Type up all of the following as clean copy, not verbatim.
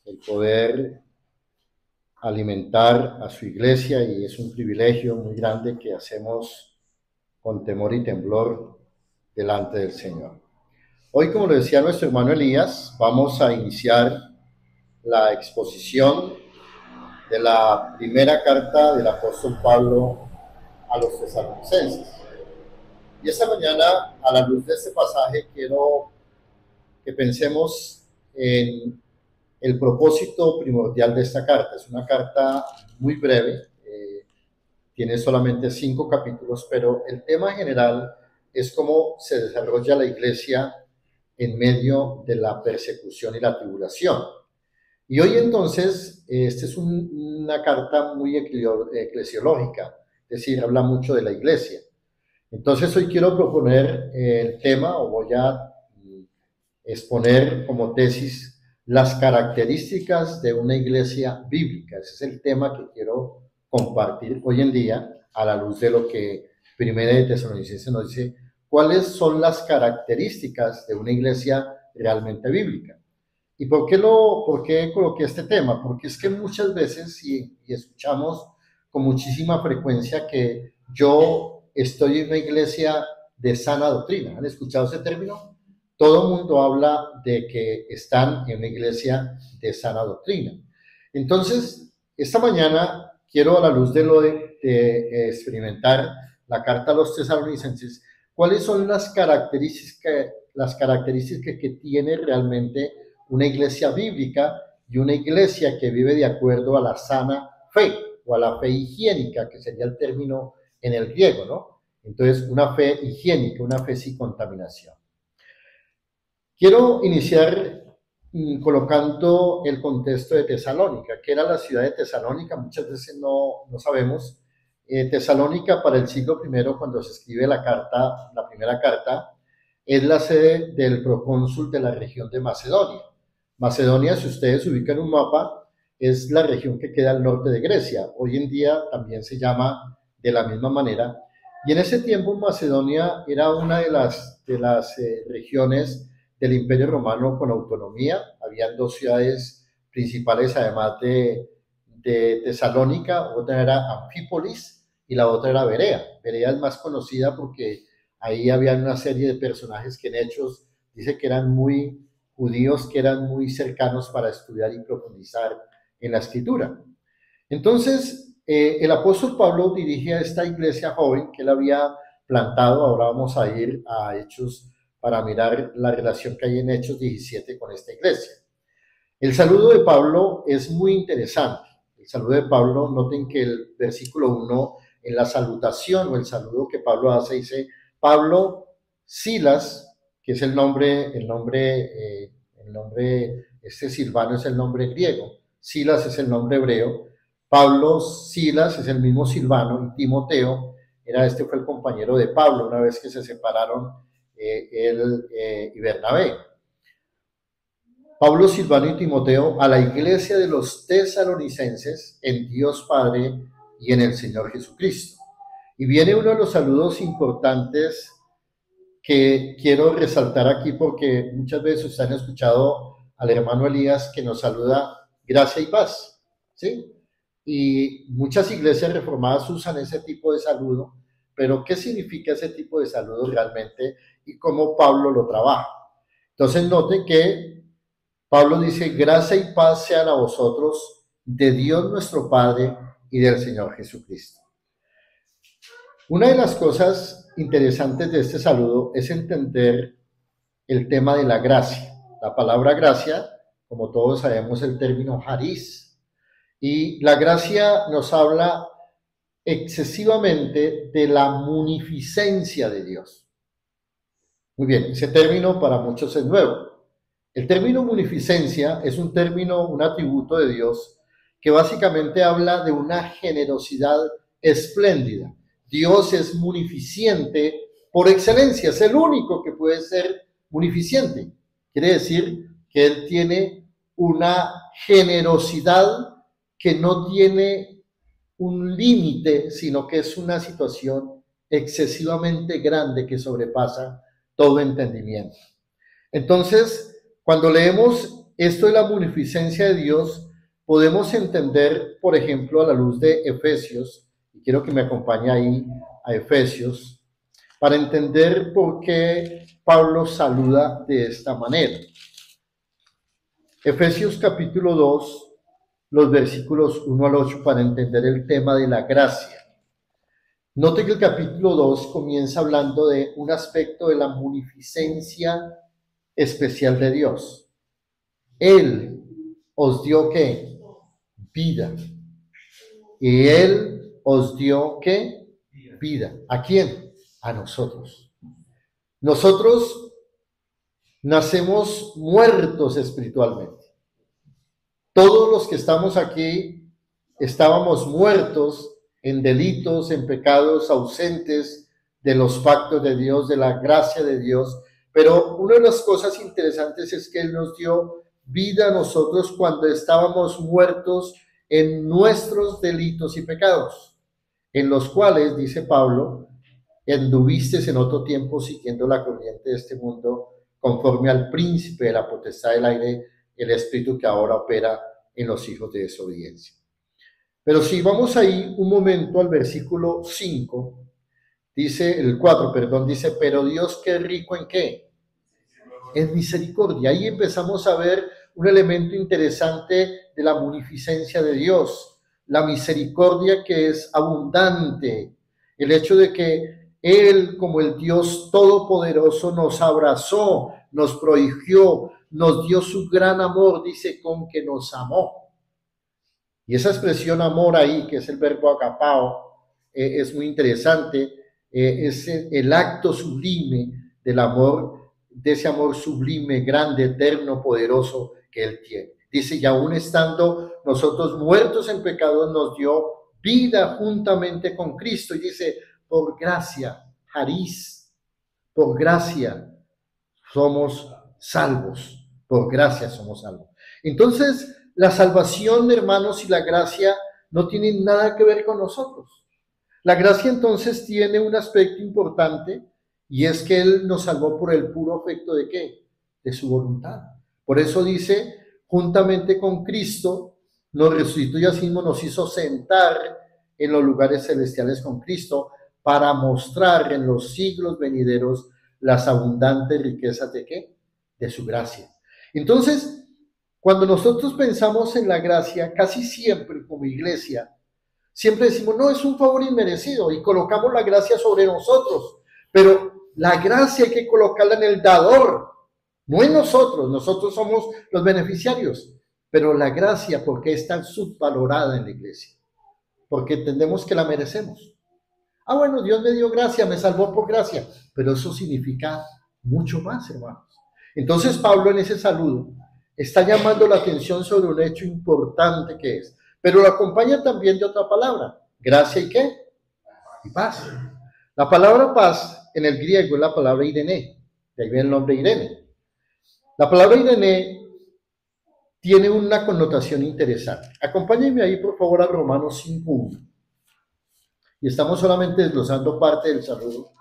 el poder alimentar a su iglesia y es un privilegio muy grande que hacemos con temor y temblor delante del Señor. Hoy, como lo decía nuestro hermano Elías, vamos a iniciar la exposición de la primera carta del apóstol Pablo a los tesalonicenses. Y esta mañana, a la luz de este pasaje, quiero que pensemos en el propósito primordial de esta carta. Es una carta muy breve, tiene solamente 5 capítulos, pero el tema general es cómo se desarrolla la iglesia en medio de la persecución y la tribulación. Y hoy entonces, esta es una carta muy eclesiológica, es decir, habla mucho de la iglesia. Entonces hoy quiero proponer el tema, o voy a exponer como tesis las características de una iglesia bíblica. Ese es el tema que quiero compartir hoy en día a la luz de lo que Primera de Tesalonicenses nos dice, cuáles son las características de una iglesia realmente bíblica. ¿Y por qué coloqué este tema? Porque es que muchas veces, y escuchamos con muchísima frecuencia, que yo estoy en una iglesia de sana doctrina. ¿Han escuchado ese término? Todo el mundo habla de que están en una iglesia de sana doctrina. Entonces, esta mañana quiero, a la luz de lo de experimentar la carta a los tesalonicenses, cuáles son las características que tiene realmente una iglesia bíblica y una iglesia que vive de acuerdo a la sana fe o a la fe higiénica, que sería el término en el griego, ¿no? Entonces, una fe higiénica, una fe sin contaminación. Quiero iniciar colocando el contexto de Tesalónica, que era la ciudad de Tesalónica, muchas veces no sabemos. Tesalónica para el siglo I, cuando se escribe la primera carta, es la sede del procónsul de la región de Macedonia. Macedonia, si ustedes ubican un mapa, es la región que queda al norte de Grecia. Hoy en día también se llama de la misma manera. Y en ese tiempo Macedonia era una de las regiones del Imperio Romano con autonomía. Habían 2 ciudades principales, además de Tesalónica. Otra era Anfípolis y la otra era Berea. Berea es más conocida porque ahí había una serie de personajes que en Hechos dice que eran muy judíos, que eran muy cercanos para estudiar y profundizar en la escritura. Entonces, el apóstol Pablo dirige a esta iglesia joven que él había plantado. Ahora vamos a ir a Hechos para mirar la relación que hay en Hechos 17 con esta iglesia. El saludo de Pablo es muy interesante. El saludo de Pablo, noten que el versículo 1, en la salutación o el saludo que Pablo hace, dice, Pablo, Silas, que es el nombre, este Silvano es el nombre griego, Silas es el nombre hebreo, Pablo, Silas es el mismo Silvano, y Timoteo, fue el compañero de Pablo una vez que se separaron él y Bernabé. Pablo, Silvano y Timoteo a la iglesia de los tesalonicenses en Dios Padre y en el Señor Jesucristo. Y viene uno de los saludos importantes que quiero resaltar aquí, porque muchas veces ustedes han escuchado al hermano Elías que nos saluda gracia y paz, ¿sí? Y muchas iglesias reformadas usan ese tipo de saludo, pero ¿qué significa ese tipo de saludo realmente y cómo Pablo lo trabaja? Entonces noten que Pablo dice, gracia y paz sean a vosotros de Dios nuestro Padre y del Señor Jesucristo. Una de las cosas interesantes de este saludo es entender el tema de la gracia. La palabra gracia, como todos sabemos, el término charis. Y la gracia nos habla excesivamente de la munificencia de Dios. Muy bien, ese término para muchos es nuevo. El término munificencia es un término, un atributo de Dios que básicamente habla de una generosidad espléndida. Dios es munificente por excelencia, es el único que puede ser munificente. Quiere decir que Él tiene una generosidad que no tiene un límite, sino que es una situación excesivamente grande que sobrepasa todo entendimiento. Entonces, cuando leemos esto de la munificencia de Dios podemos entender, por ejemplo, a la luz de Efesios, y quiero que me acompañe ahí a Efesios, para entender por qué Pablo saluda de esta manera. Efesios capítulo 2, los versículos 1 al 8, para entender el tema de la gracia. Note que el capítulo 2 comienza hablando de un aspecto de la munificencia especial de Dios. Él os dio ¿qué? Vida. Y Él os dio ¿qué? Vida. ¿A quién? A nosotros. Nosotros nacemos muertos espiritualmente. Todos los que estamos aquí estábamos muertos en delitos, en pecados, ausentes de los pactos de Dios, de la gracia de Dios. Pero una de las cosas interesantes es que Él nos dio vida a nosotros cuando estábamos muertos en nuestros delitos y pecados, en los cuales, dice Pablo, anduviste en otro tiempo siguiendo la corriente de este mundo, conforme al príncipe de la potestad del aire, el espíritu que ahora opera en los hijos de desobediencia. Pero si vamos ahí un momento al versículo 5, dice, el 4, perdón, dice, pero Dios qué rico en qué? En misericordia. Ahí empezamos a ver un elemento interesante de la munificencia de Dios, la misericordia que es abundante, el hecho de que Él, como el Dios todopoderoso, nos abrazó, nos prohigió, nos dio su gran amor, dice, con que nos amó. Y esa expresión amor ahí, que es el verbo agapao, es muy interesante, es el acto sublime del amor, de ese amor sublime, grande, eterno, poderoso que Él tiene. Dice, y aún estando nosotros muertos en pecados, nos dio vida juntamente con Cristo. Y dice, por gracia, Haris, por gracia somos salvos, por gracia somos salvos. Entonces, la salvación, hermanos, y la gracia no tienen nada que ver con nosotros. La gracia entonces tiene un aspecto importante y es que Él nos salvó por el puro efecto de ¿qué? De su voluntad. Por eso dice, juntamente con Cristo, nos resucitó y así nos hizo sentar en los lugares celestiales con Cristo para mostrar en los siglos venideros las abundantes riquezas de ¿qué? De su gracia. Entonces, cuando nosotros pensamos en la gracia, casi siempre como iglesia, siempre decimos, no, es un favor inmerecido y colocamos la gracia sobre nosotros, pero la gracia hay que colocarla en el dador, no en nosotros, nosotros somos los beneficiarios, pero la gracia, ¿por qué es tan subvalorada en la iglesia? Porque entendemos que la merecemos. Ah, bueno, Dios me dio gracia, me salvó por gracia, pero eso significa mucho más, hermanos. Entonces Pablo en ese saludo está llamando la atención sobre un hecho importante que es, pero lo acompaña también de otra palabra, gracia y ¿qué? Y paz. La palabra paz en el griego es la palabra Irene, de ahí viene el nombre Irene. La palabra Irene tiene una connotación interesante. Acompáñenme ahí, por favor, a Romanos 5.1. Y estamos solamente desglosando parte del saludo,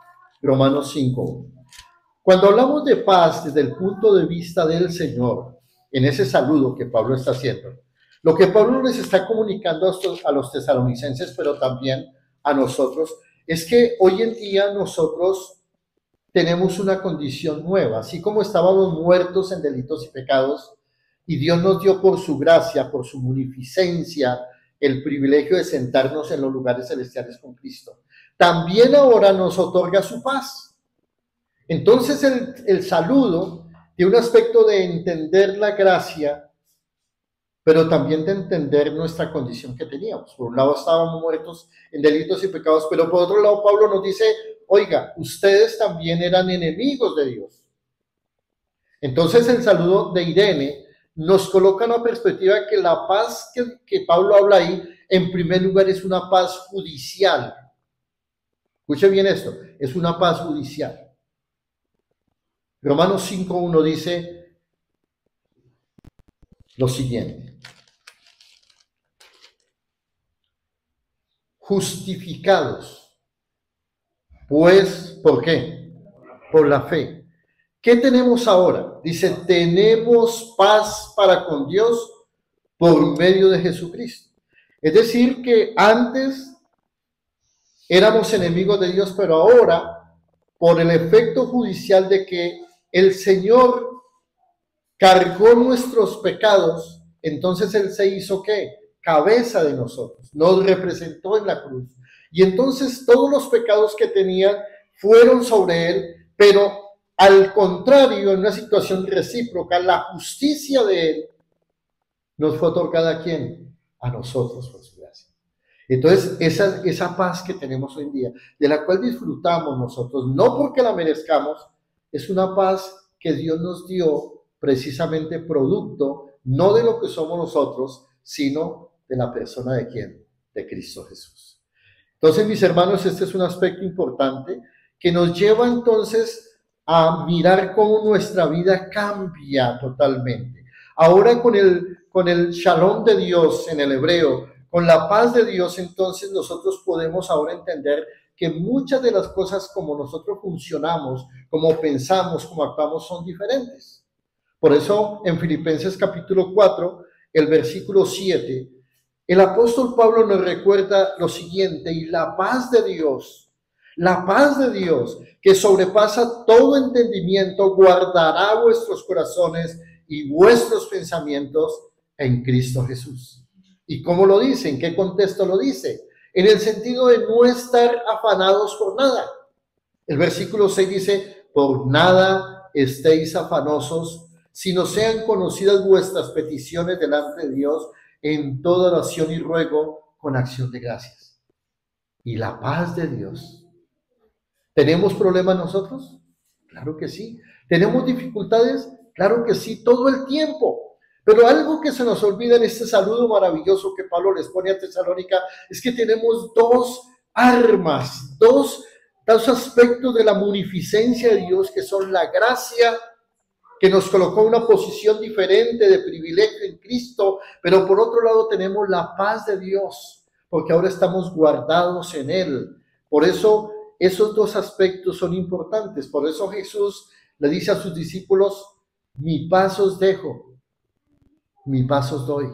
Romanos 5.1. Cuando hablamos de paz desde el punto de vista del Señor, en ese saludo que Pablo está haciendo, lo que Pablo les está comunicando a los tesalonicenses, pero también a nosotros, es que hoy en día nosotros tenemos una condición nueva, así como estábamos muertos en delitos y pecados, y Dios nos dio por su gracia, por su munificencia, el privilegio de sentarnos en los lugares celestiales con Cristo. También ahora nos otorga su paz. Entonces el saludo tiene un aspecto de entender la gracia, pero también de entender nuestra condición que teníamos. Por un lado estábamos muertos en delitos y pecados, pero por otro lado Pablo nos dice, oiga, ustedes también eran enemigos de Dios. Entonces el saludo de Irene nos coloca una perspectiva que la paz que Pablo habla ahí, en primer lugar es una paz judicial. Escuche bien esto, es una paz judicial. Romanos 5.1 dice lo siguiente. Justificados, pues, ¿por qué? Por la fe. ¿Qué tenemos ahora? Dice, tenemos paz para con Dios por medio de Jesucristo. Es decir, que antes éramos enemigos de Dios, pero ahora, por el efecto judicial de que el Señor cargó nuestros pecados, entonces Él se hizo ¿qué? Cabeza de nosotros, nos representó en la cruz. Y entonces todos los pecados que tenían fueron sobre Él, pero al contrario, en una situación recíproca, la justicia de Él nos fue otorgada ¿a quién? A nosotros por su gracia. Entonces, esa paz que tenemos hoy en día, de la cual disfrutamos nosotros, no porque la merezcamos, es una paz que Dios nos dio precisamente producto, no de lo que somos nosotros, sino de la persona de ¿quién? De Cristo Jesús. Entonces, mis hermanos, este es un aspecto importante que nos lleva entonces a mirar cómo nuestra vida cambia totalmente. Ahora con el shalom de Dios en el hebreo, con la paz de Dios, entonces nosotros podemos ahora entender que muchas de las cosas como nosotros funcionamos, como pensamos, como actuamos, son diferentes. Por eso en Filipenses capítulo 4, el versículo 7, el apóstol Pablo nos recuerda lo siguiente: y la paz de Dios, que sobrepasa todo entendimiento, guardará vuestros corazones y vuestros pensamientos en Cristo Jesús. ¿Y cómo lo dice? ¿En qué contexto lo dice? En el sentido de no estar afanados por nada. El versículo 6 dice, por nada estéis afanosos, sino sean conocidas vuestras peticiones delante de Dios en toda oración y ruego con acción de gracias. Y la paz de Dios. ¿Tenemos problemas nosotros? Claro que sí. ¿Tenemos dificultades? Claro que sí, todo el tiempo. Pero algo que se nos olvida en este saludo maravilloso que Pablo les pone a Tesalónica es que tenemos dos armas, dos aspectos de la munificencia de Dios, que son la gracia, que nos colocó en una posición diferente de privilegio en Cristo, pero por otro lado tenemos la paz de Dios, porque ahora estamos guardados en Él. Por eso esos dos aspectos son importantes. Por eso Jesús le dice a sus discípulos, mi paz os dejo, mi paz os doy.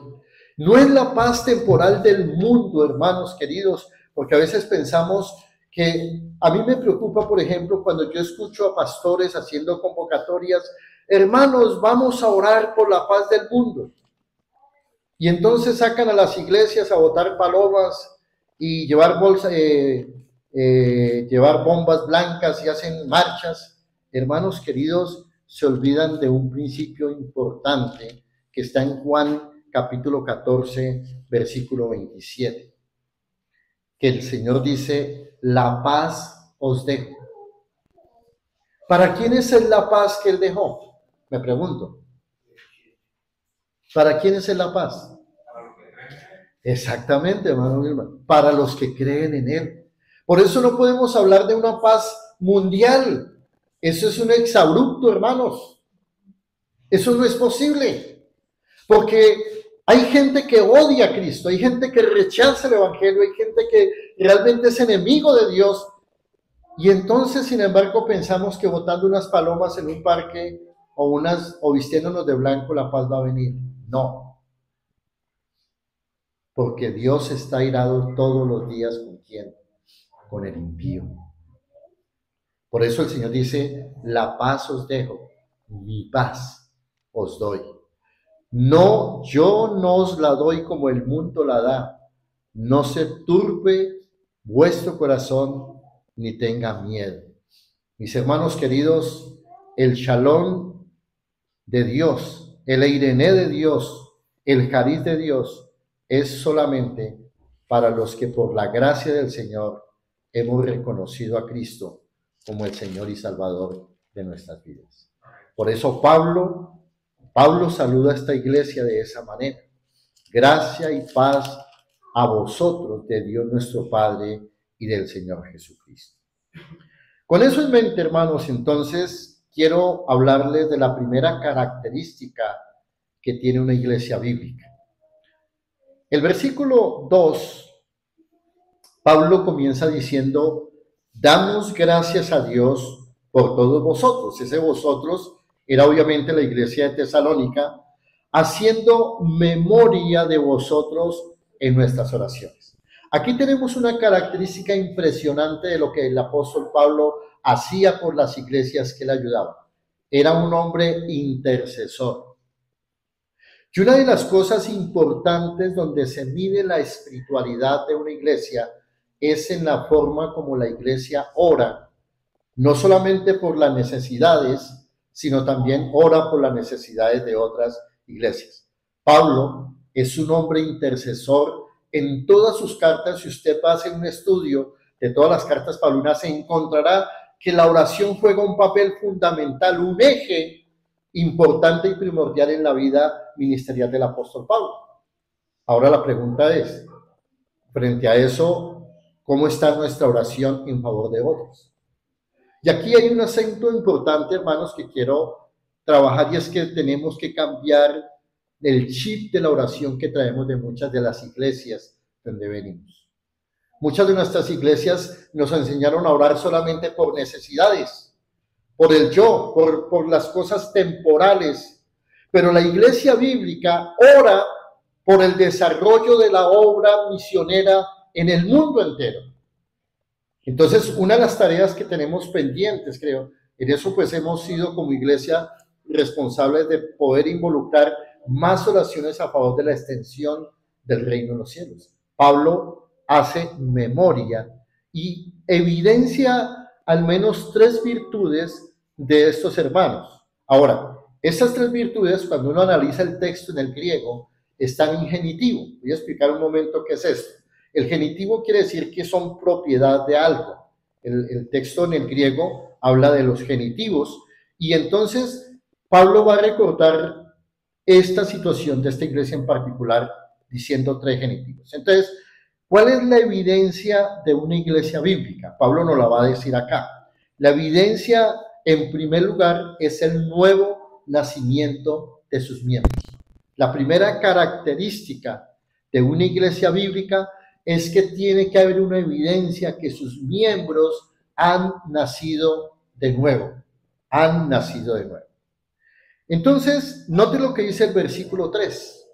No es la paz temporal del mundo, hermanos queridos, porque a veces pensamos que a mí me preocupa, por ejemplo, cuando yo escucho a pastores haciendo convocatorias, hermanos, vamos a orar por la paz del mundo. Y entonces sacan a las iglesias a botar palomas y llevar llevar bombas blancas y hacen marchas. Hermanos queridos, se olvidan de un principio importante que está en Juan capítulo 14, versículo 27, que el Señor dice, la paz os dejo. ¿Para quién es la paz que Él dejó? Me pregunto. ¿Para quién es la paz? Exactamente, hermano Wilma, para los que creen en Él. Por eso no podemos hablar de una paz mundial. Eso es un exabrupto, hermanos. Eso no es posible. Porque hay gente que odia a Cristo, hay gente que rechaza el Evangelio, hay gente que realmente es enemigo de Dios. Y entonces, sin embargo, pensamos que botando unas palomas en un parque o vistiéndonos de blanco, la paz va a venir. No. Porque Dios está airado todos los días ¿con quién? Con el impío. Por eso el Señor dice, la paz os dejo, mi paz os doy. No, yo no os la doy como el mundo la da. No se turbe vuestro corazón ni tenga miedo. Mis hermanos queridos, el shalom de Dios, el eirené de Dios, el jariz de Dios, es solamente para los que por la gracia del Señor hemos reconocido a Cristo como el Señor y Salvador de nuestras vidas. Por eso Pablo saluda a esta iglesia de esa manera. Gracia y paz a vosotros de Dios nuestro Padre y del Señor Jesucristo. Con eso en mente, hermanos, entonces quiero hablarles de la primera característica que tiene una iglesia bíblica. El versículo 2, Pablo comienza diciendo, damos gracias a Dios por todos vosotros. Ese vosotros era obviamente la iglesia de Tesalónica, haciendo memoria de vosotros en nuestras oraciones. Aquí tenemos una característica impresionante de lo que el apóstol Pablo hacía por las iglesias que le ayudaban. Era un hombre intercesor. Y una de las cosas importantes donde se mide la espiritualidad de una iglesia es en la forma como la iglesia ora, no solamente por las necesidades, sino también ora por las necesidades de otras iglesias. Pablo es un hombre intercesor en todas sus cartas. Si usted va a hacer un estudio de todas las cartas paulinas, se encontrará que la oración juega un papel fundamental, un eje importante y primordial en la vida ministerial del apóstol Pablo. Ahora la pregunta es, frente a eso, ¿cómo está nuestra oración en favor de otros? Y aquí hay un acento importante, hermanos, que quiero trabajar, y es que tenemos que cambiar el chip de la oración que traemos de muchas de las iglesias donde venimos. Muchas de nuestras iglesias nos enseñaron a orar solamente por necesidades, por el yo, por las cosas temporales, pero la iglesia bíblica ora por el desarrollo de la obra misionera en el mundo entero. Entonces, una de las tareas que tenemos pendientes, creo, en eso pues hemos sido como iglesia responsables de poder involucrar más oraciones a favor de la extensión del reino de los cielos. Pablo hace memoria y evidencia al menos 3 virtudes de estos hermanos. Ahora, estas 3 virtudes, cuando uno analiza el texto en el griego, están en genitivo. Voy a explicar un momento qué es esto. El genitivo quiere decir que son propiedad de algo. El texto en el griego habla de los genitivos, y entonces Pablo va a recordar esta situación de esta iglesia en particular diciendo 3 genitivos. Entonces, ¿cuál es la evidencia de una iglesia bíblica? Pablo nos la va a decir acá. La evidencia, en primer lugar, es el nuevo nacimiento de sus miembros. La primera característica de una iglesia bíblica es que tiene que haber una evidencia que sus miembros han nacido de nuevo. Han nacido de nuevo. Entonces, note lo que dice el versículo 3.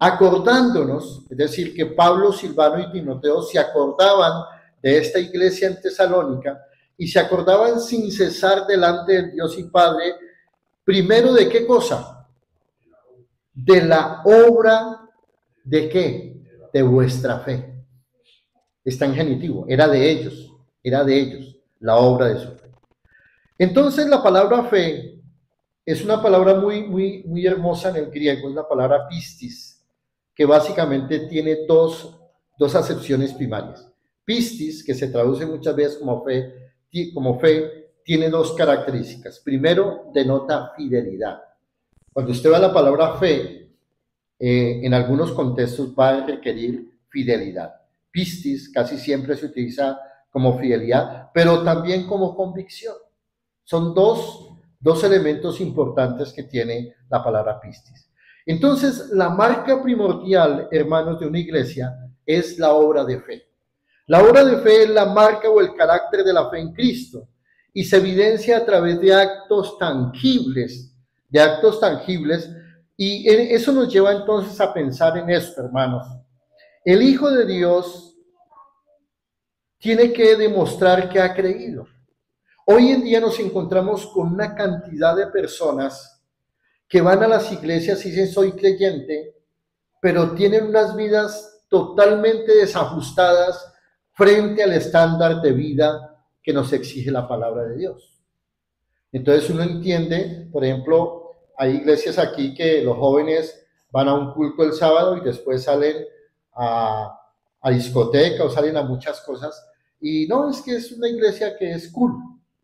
Acordándonos, es decir, que Pablo, Silvano y Timoteo se acordaban de esta iglesia en Tesalónica y se acordaban sin cesar delante del Dios y Padre, primero de qué cosa? De la obra de qué? De vuestra fe. Está en genitivo, era de ellos la obra de su fe. Entonces la palabra fe es una palabra muy hermosa en el griego, es la palabra pistis, que básicamente tiene dos acepciones primarias. Pistis, que se traduce muchas veces como fe, tiene 2 características. Primero, denota fidelidad. Cuando usted ve la palabra fe, en algunos contextos va a requerir fidelidad. Pistis casi siempre se utiliza como fidelidad, pero también como convicción. Son dos elementos importantes que tiene la palabra pistis. Entonces, la marca primordial, hermanos, de una iglesia es la obra de fe. La obra de fe es la marca o el carácter de la fe en Cristo, y se evidencia a través de actos tangibles, y eso nos lleva entonces a pensar en esto, hermanos. El Hijo de Dios tiene que demostrar que ha creído. Hoy en día nos encontramos con una cantidad de personas que van a las iglesias y dicen soy creyente, pero tienen unas vidas totalmente desajustadas frente al estándar de vida que nos exige la palabra de Dios. Entonces uno entiende, por ejemplo, hay iglesias aquí que los jóvenes van a un culto el sábado y después salen a discoteca o salen a muchas cosas, y no, es que es una iglesia que es cool.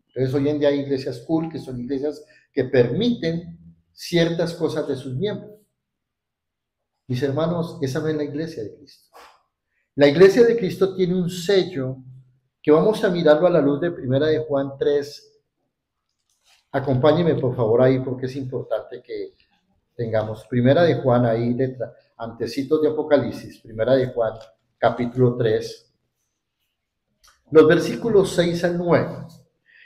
Entonces hoy en día hay iglesias cool, que son iglesias que permiten ciertas cosas de sus miembros. Mis hermanos, esa no es la iglesia de Cristo. La iglesia de Cristo tiene un sello que vamos a mirarlo a la luz de 1 de Juan 3. Acompáñeme por favor ahí porque es importante que tengamos 1 de Juan ahí detrás, antecitos de Apocalipsis, 1 de Juan capítulo 3, los versículos 6 al 9.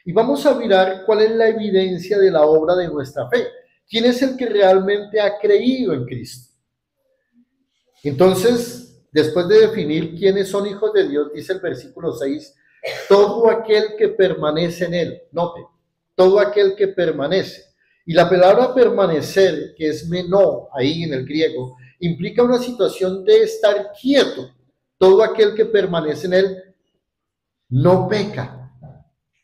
Y vamos a mirar cuál es la evidencia de la obra de nuestra fe. ¿Quién es el que realmente ha creído en Cristo? Entonces, después de definir quiénes son hijos de Dios, dice el versículo 6, todo aquel que permanece en él. Note, todo aquel que permanece. Y la palabra permanecer, que es menó ahí en el griego, implica una situación de estar quieto. Todo aquel que permanece en él no peca.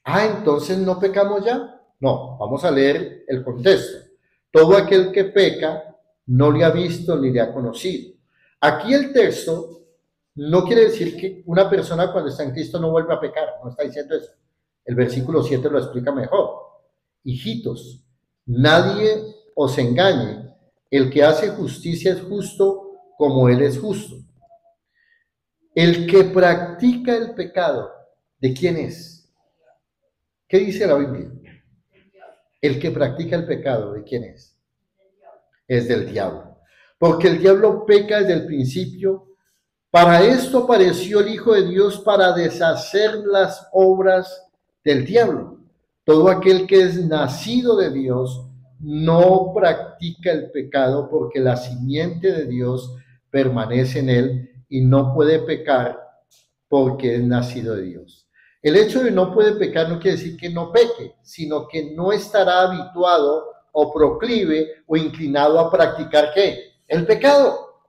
Entonces no pecamos ya. No, vamos a leer el contexto. Todo aquel que peca no le ha visto ni le ha conocido. Aquí el texto no quiere decir que una persona cuando está en Cristo no vuelve a pecar, no está diciendo eso. El versículo 7 lo explica mejor. Hijitos, nadie os engañe. El que hace justicia es justo como él es justo. El que practica el pecado, ¿de quién es? ¿Qué dice la Biblia? El que practica el pecado, ¿de quién es? Es del diablo. Porque el diablo peca desde el principio. Para esto apareció el Hijo de Dios, para deshacer las obras del diablo. Todo aquel que es nacido de Dios no practica el pecado, porque la simiente de Dios permanece en él y no puede pecar porque es nacido de Dios. El hecho de no puede pecar no quiere decir que no peque, sino que no estará habituado o proclive o inclinado a practicar ¿qué? El pecado.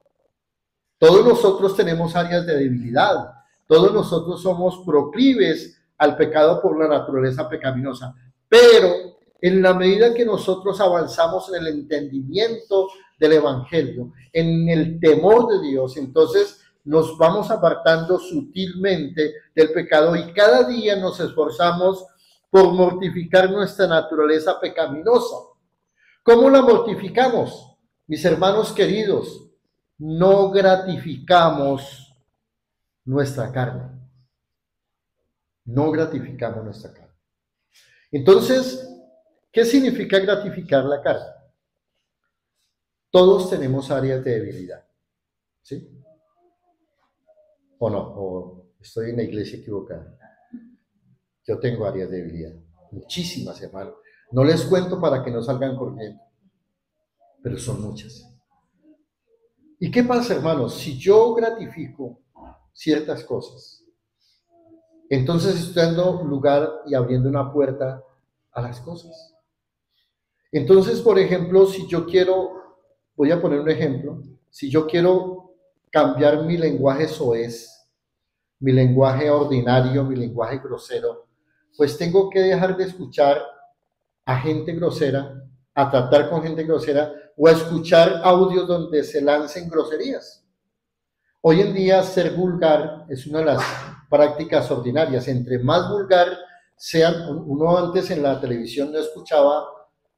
Todos nosotros tenemos áreas de debilidad, todos nosotros somos proclives al pecado por la naturaleza pecaminosa, pero en la medida que nosotros avanzamos en el entendimiento del Evangelio, en el temor de Dios, entonces nos vamos apartando sutilmente del pecado y cada día nos esforzamos por mortificar nuestra naturaleza pecaminosa. ¿Cómo la mortificamos? Mis hermanos queridos, no gratificamos nuestra carne. No gratificamos nuestra carne. Entonces, ¿qué significa gratificar la carne? Todos tenemos áreas de debilidad, ¿sí? ¿O no? ¿O estoy en la iglesia equivocada? Yo tengo áreas de debilidad, muchísimas, hermano. No les cuento para que no salgan corriendo, pero son muchas. ¿Y qué pasa, hermanos? Si yo gratifico ciertas cosas, entonces estoy dando lugar y abriendo una puerta a las cosas. Entonces, por ejemplo, si yo quiero, voy a poner un ejemplo, si yo quiero cambiar mi lenguaje soez, mi lenguaje ordinario, mi lenguaje grosero, pues tengo que dejar de escuchar a gente grosera, a tratar con gente grosera o a escuchar audios donde se lancen groserías. Hoy en día ser vulgar es una de las prácticas ordinarias. Entre más vulgar sean, uno antes en la televisión no escuchaba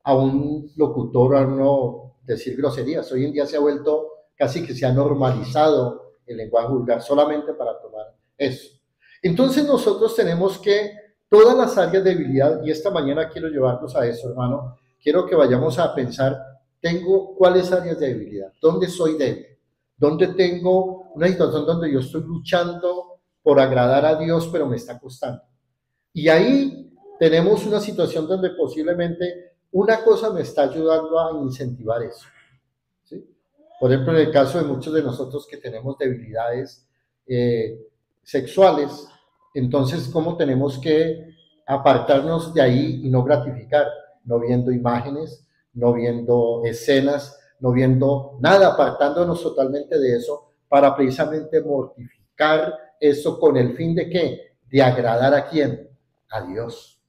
a un locutor, a uno decir groserías. Hoy en día se ha vuelto casi que se ha normalizado el lenguaje vulgar solamente para tomar eso. Entonces nosotros tenemos que todas las áreas de debilidad, y esta mañana quiero llevarnos a eso, hermano, quiero que vayamos a pensar, tengo cuáles áreas de debilidad, dónde soy débil, dónde tengo una situación donde yo estoy luchando por agradar a Dios, pero me está costando. Y ahí tenemos una situación donde posiblemente una cosa me está ayudando a incentivar eso, ¿sí? Por ejemplo, en el caso de muchos de nosotros que tenemos debilidades sexuales, entonces, ¿cómo tenemos que apartarnos de ahí y no gratificar? No viendo imágenes, no viendo escenas, no viendo nada, apartándonos totalmente de eso para precisamente mortificar eso con el fin de ¿qué? De agradar a quién? A Dios,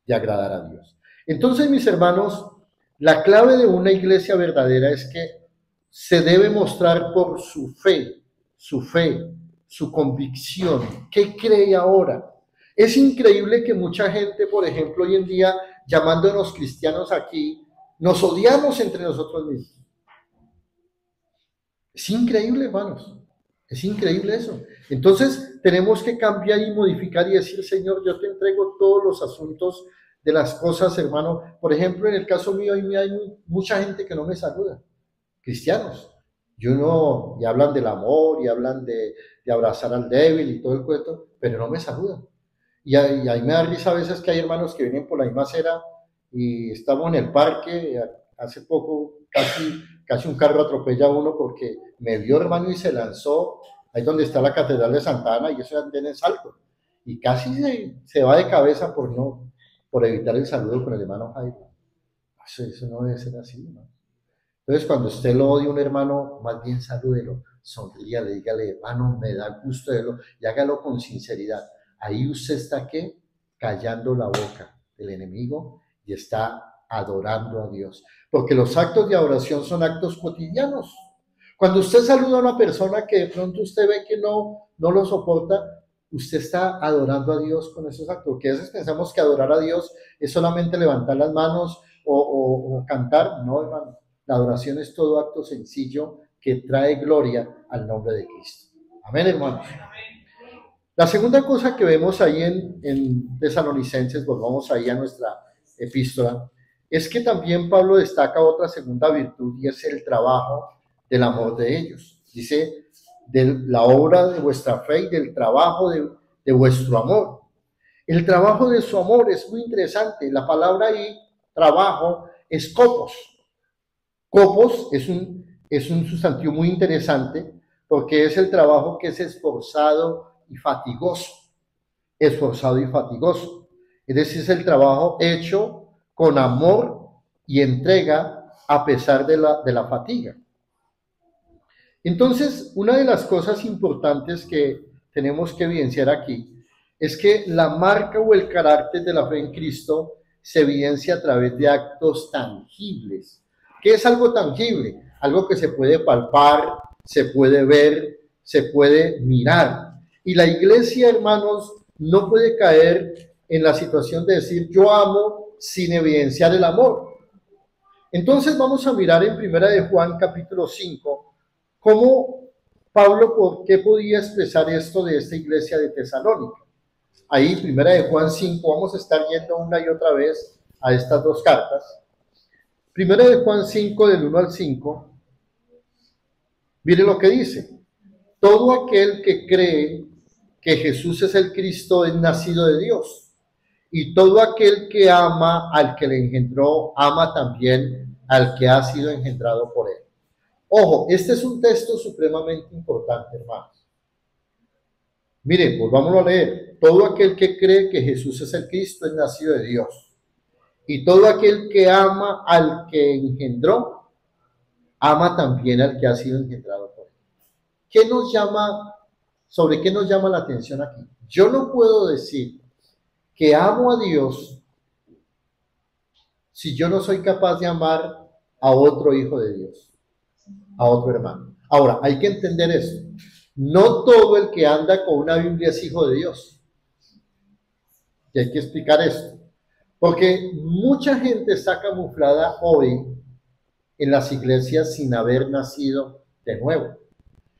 de agradar a Dios. Entonces, mis hermanos, la clave de una iglesia verdadera es que se debe mostrar por su fe, su convicción. ¿Qué cree ahora? Es increíble que mucha gente, por ejemplo, hoy en día, llamándonos cristianos aquí, nos odiamos entre nosotros mismos. Es increíble, hermanos. Es increíble eso. Entonces, tenemos que cambiar y modificar y decir, Señor, yo te entrego todos los asuntos de las cosas, hermano. Por ejemplo, en el caso mío, hoy hay mucha gente que no me saluda, cristianos. Y hablan del amor y hablan de abrazar al débil y todo el cuento, pero no me saludan. Y ahí me da risa a veces que hay hermanos que vienen por la misma acera y estamos en el parque, hace poco casi un carro atropella a uno porque me vio, hermano, y se lanzó ahí donde está la Catedral de Santa Ana, y eso ya en Salto. Y casi se va de cabeza por evitar el saludo con el hermano Jairo. Eso no debe ser así, ¿no? Entonces, cuando usted lo odia a un hermano, más bien salúdelo, sonríale, dígale, hermano, me da gusto verlo, y hágalo con sinceridad. Ahí usted está, ¿qué? Callando la boca del enemigo y está adorando a Dios. Porque los actos de adoración son actos cotidianos. Cuando usted saluda a una persona que de pronto usted ve que no lo soporta, usted está adorando a Dios con esos actos. Porque a veces pensamos que adorar a Dios es solamente levantar las manos o cantar. No, hermano. La adoración es todo acto sencillo que trae gloria al nombre de Cristo. Amén, hermanos. La segunda cosa que vemos ahí en Tesalonicenses, volvamos ahí a nuestra epístola, es que también Pablo destaca otra segunda virtud y es el trabajo del amor de ellos. Dice, de la obra de vuestra fe y del trabajo de vuestro amor. El trabajo de su amor es muy interesante. La palabra ahí, trabajo, es copos. Copos es un sustantivo muy interesante porque es el trabajo que es esforzado y fatigoso. Esforzado y fatigoso. Es decir, es el trabajo hecho con amor y entrega a pesar de la fatiga. Entonces, una de las cosas importantes que tenemos que evidenciar aquí es que la marca o el carácter de la fe en Cristo se evidencia a través de actos tangibles. ¿Qué es algo tangible? Algo que se puede palpar, se puede ver, se puede mirar. Y la iglesia, hermanos, no puede caer en la situación de decir yo amo sin evidenciar el amor. Entonces vamos a mirar en Primera de Juan capítulo 5 cómo Pablo, ¿por qué podía expresar esto de esta iglesia de Tesalónica? Ahí, Primera de Juan 5, vamos a estar yendo una y otra vez a estas dos cartas. Primera de Juan 5, del 1 al 5, mire lo que dice. Todo aquel que cree que Jesús es el Cristo es nacido de Dios. Y todo aquel que ama al que le engendró, ama también al que ha sido engendrado por él. Ojo, este es un texto supremamente importante, hermanos. Miren, volvámoslo a leer. Todo aquel que cree que Jesús es el Cristo es nacido de Dios. Y todo aquel que ama al que engendró, ama también al que ha sido engendrado por él. ¿Sobre qué nos llama la atención aquí? Yo no puedo decir que amo a Dios si yo no soy capaz de amar a otro hijo de Dios, a otro hermano. Ahora, hay que entender esto. No todo el que anda con una Biblia es hijo de Dios. Y hay que explicar esto. Porque mucha gente está camuflada hoy en las iglesias sin haber nacido de nuevo.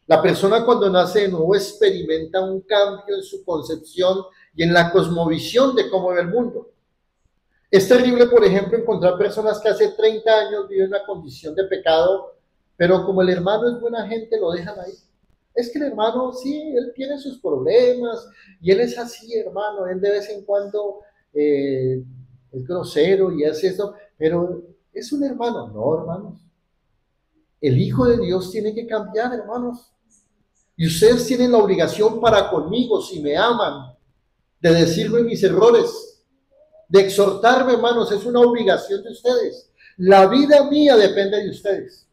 La persona cuando nace de nuevo experimenta un cambio en su concepción y en la cosmovisión de cómo ve el mundo. Es terrible, por ejemplo, encontrar personas que hace 30 años viven una condición de pecado, pero como el hermano es buena gente, lo dejan ahí. Es que el hermano, sí, él tiene sus problemas y él es así, hermano, él de vez en cuando es grosero y hace eso, pero es un hermano. No, hermanos. El Hijo de Dios tiene que cambiar, hermanos. Y ustedes tienen la obligación para conmigo, si me aman, de decirme mis errores, de exhortarme, hermanos. Es una obligación de ustedes. La vida mía depende de ustedes.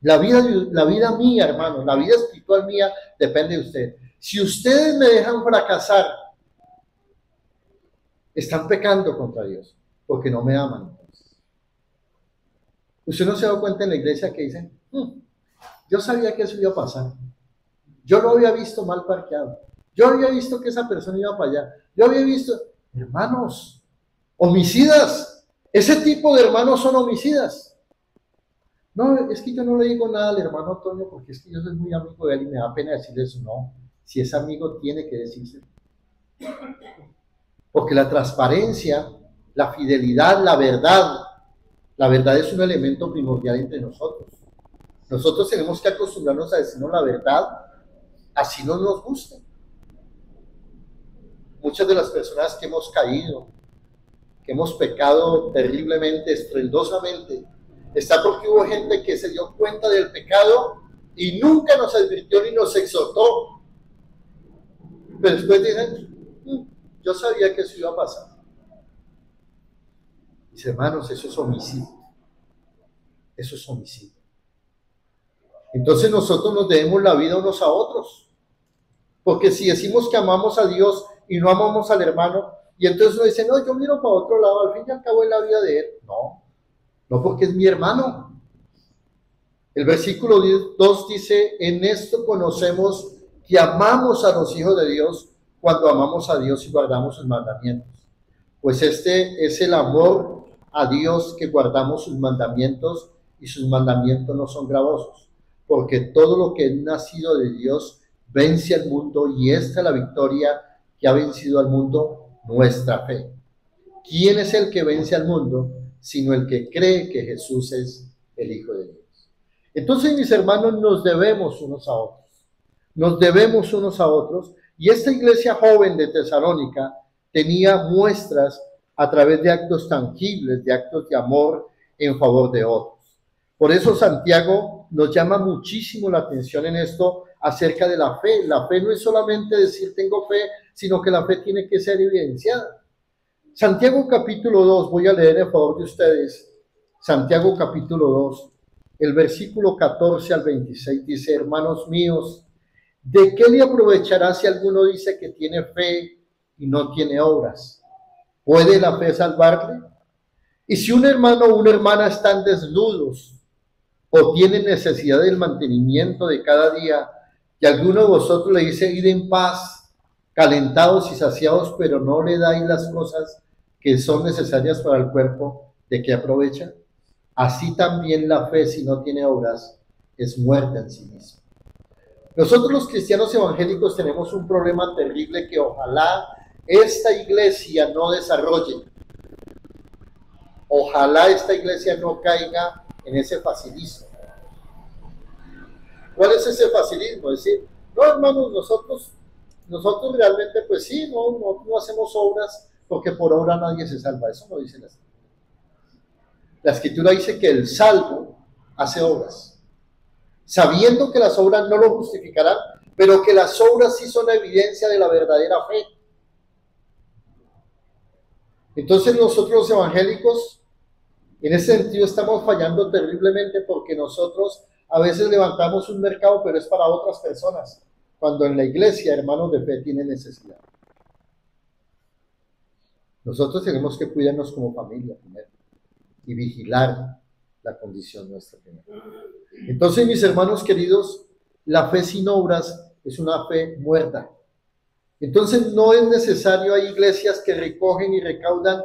La vida mía, hermanos, la vida espiritual mía depende de ustedes. Si ustedes me dejan fracasar, están pecando contra Dios, porque no me aman. Usted no se da cuenta en la iglesia que dicen, yo sabía que eso iba a pasar. Yo lo había visto mal parqueado. Yo había visto que esa persona iba para allá. Yo había visto, hermanos, homicidas. Ese tipo de hermanos son homicidas. No, es que yo no le digo nada al hermano Antonio porque es que yo soy muy amigo de él y me da pena decirle eso. No, si es amigo tiene que decirse. Porque la transparencia, la fidelidad, la verdad es un elemento primordial entre nosotros. Nosotros tenemos que acostumbrarnos a decirnos la verdad, así no nos gusta. muchas de las personas que hemos caído, que hemos pecado terriblemente, estrendosamente, está porque hubo gente que se dio cuenta del pecado y nunca nos advirtió ni nos exhortó. Pero después dicen, yo sabía que eso iba a pasar. Mis hermanos, eso es homicidio. Eso es homicidio. Entonces nosotros nos debemos la vida unos a otros. Porque si decimos que amamos a Dios y no amamos al hermano, y entonces uno dice, no, yo miro para otro lado, al fin y al cabo es la vida de él. No, no porque es mi hermano. El versículo 2 dice, en esto conocemos que amamos a los hijos de Dios cuando amamos a Dios y guardamos sus mandamientos. Pues este es el amor a Dios, que guardamos sus mandamientos, y sus mandamientos no son gravosos, porque todo lo que es nacido de Dios vence al mundo, y esta es la victoria que ha vencido al mundo, nuestra fe. ¿Quién es el que vence al mundo sino el que cree que Jesús es el Hijo de Dios? Entonces, mis hermanos, nos debemos unos a otros. Nos debemos unos a otros. Y esta iglesia joven de Tesalónica tenía muestras a través de actos tangibles, de actos de amor en favor de otros. Por eso Santiago nos llama muchísimo la atención en esto acerca de la fe. La fe no es solamente decir tengo fe, sino que la fe tiene que ser evidenciada. Santiago capítulo 2, voy a leer en favor de ustedes. Santiago capítulo 2, el versículo 14 al 26 dice, hermanos míos, ¿de qué le aprovechará si alguno dice que tiene fe y no tiene obras? ¿Puede la fe salvarle? Y si un hermano o una hermana están desnudos o tienen necesidad del mantenimiento de cada día, y alguno de vosotros le dice, id en paz, calentados y saciados, pero no le dais las cosas que son necesarias para el cuerpo, ¿de qué aprovecha? Así también la fe, si no tiene obras, es muerta en sí misma. Nosotros los cristianos evangélicos tenemos un problema terrible que ojalá esta iglesia no desarrolle. Ojalá esta iglesia no caiga en ese facilismo. ¿Cuál es ese facilismo? Es decir, no, hermanos, nosotros realmente, pues sí, no hacemos obras, porque por obra nadie se salva. Eso no dice la Escritura. La Escritura dice que el salvo hace obras, sabiendo que las obras no lo justificarán, pero que las obras sí son evidencia de la verdadera fe. Entonces nosotros los evangélicos, en ese sentido, estamos fallando terriblemente, porque nosotros a veces levantamos un mercado, pero es para otras personas, cuando en la iglesia, hermanos de fe, tienen necesidad. Nosotros tenemos que cuidarnos como familia primero y vigilar la condición nuestra primero. Entonces, mis hermanos queridos, la fe sin obras es una fe muerta. Entonces, no es necesario, hay iglesias que recogen y recaudan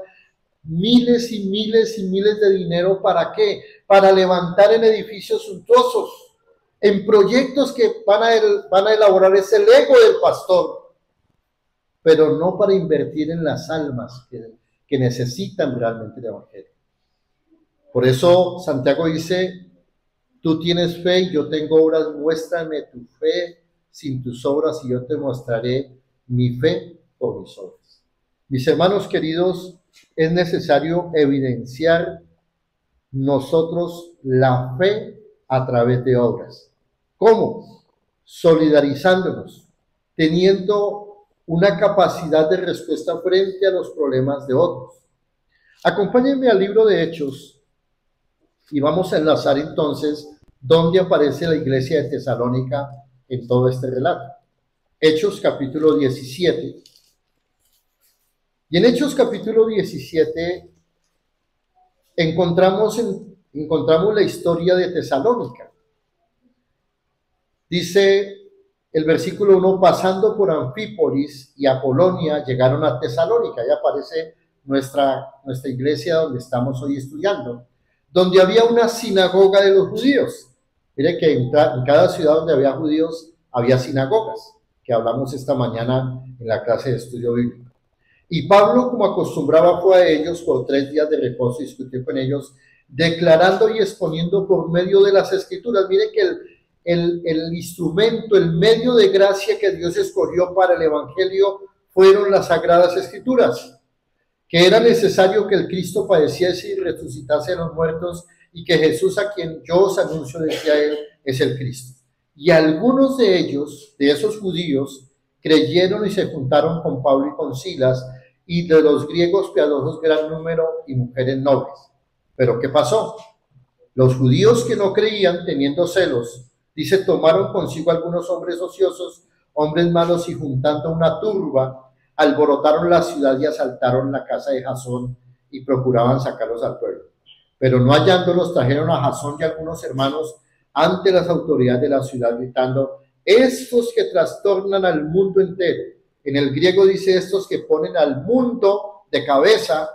miles y miles y miles de dinero, ¿para qué? Para levantar en edificios suntuosos, en proyectos que van a elaborar ese ego del pastor, pero no para invertir en las almas que necesitan realmente el evangelio. Por eso Santiago dice, tú tienes fe y yo tengo obras, muéstrame tu fe sin tus obras y yo te mostraré mi fe por mis obras. Mis hermanos queridos, es necesario evidenciar nosotros la fe a través de obras. ¿Cómo? Solidarizándonos, teniendo una capacidad de respuesta frente a los problemas de otros. Acompáñenme al libro de Hechos y vamos a enlazar entonces dónde aparece la iglesia de Tesalónica en todo este relato. Hechos capítulo 17. Y en Hechos capítulo 17 encontramos la historia de Tesalónica. Dice el versículo 1, pasando por Anfípolis y Apolonia, llegaron a Tesalónica. Ahí aparece nuestra iglesia donde estamos hoy estudiando, donde había una sinagoga de los judíos. Mire que en cada ciudad donde había judíos había sinagogas, que hablamos esta mañana en la clase de estudio bíblico. Y Pablo, como acostumbraba, fue a ellos por 3 días de reposo y discutió con ellos, declarando y exponiendo por medio de las Escrituras. Mire que el instrumento, el medio de gracia que Dios escogió para el evangelio fueron las Sagradas Escrituras, que era necesario que el Cristo padeciese y resucitase de los muertos, y que Jesús, a quien yo os anuncio, decía él, es el Cristo. Y algunos de ellos, de esos judíos, creyeron y se juntaron con Pablo y con Silas, y de los griegos piadosos gran número y mujeres nobles. Pero ¿qué pasó? Los judíos que no creían, teniendo celos, dice, tomaron consigo algunos hombres ociosos, hombres malos, y juntando una turba, alborotaron la ciudad y asaltaron la casa de Jasón y procuraban sacarlos al pueblo. Pero no hallándolos, trajeron a Jasón y a algunos hermanos ante las autoridades de la ciudad, gritando, estos que trastornan al mundo entero. En el griego dice, estos que ponen al mundo de cabeza,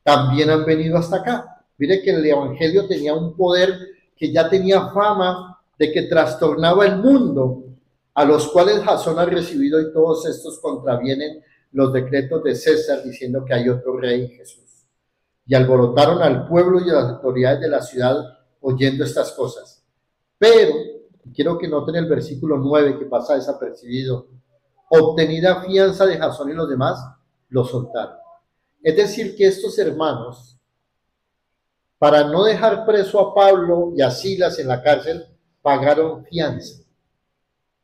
también han venido hasta acá. Mire que el evangelio tenía un poder que ya tenía fama de que trastornaba el mundo, a los cuales Jasón ha recibido, y todos estos contravienen los decretos de César, diciendo que hay otro rey, Jesús. Y alborotaron al pueblo y a las autoridades de la ciudad oyendo estas cosas. Pero, quiero que noten el versículo 9 que pasa desapercibido, obtenida fianza de Jasón y los demás, lo soltaron. Es decir, que estos hermanos, para no dejar preso a Pablo y a Silas en la cárcel, pagaron fianza.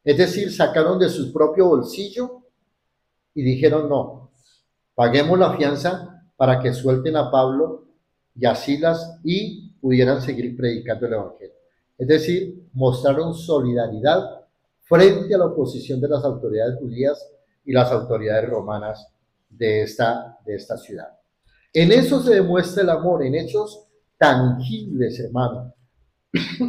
Es decir, sacaron de su propio bolsillo y dijeron, no, paguemos la fianza para que suelten a Pablo y a Silas y pudieran seguir predicando el evangelio. Es decir, mostraron solidaridad frente a la oposición de las autoridades judías y las autoridades romanas de esta ciudad. En eso se demuestra el amor, en hechos tangibles, hermano.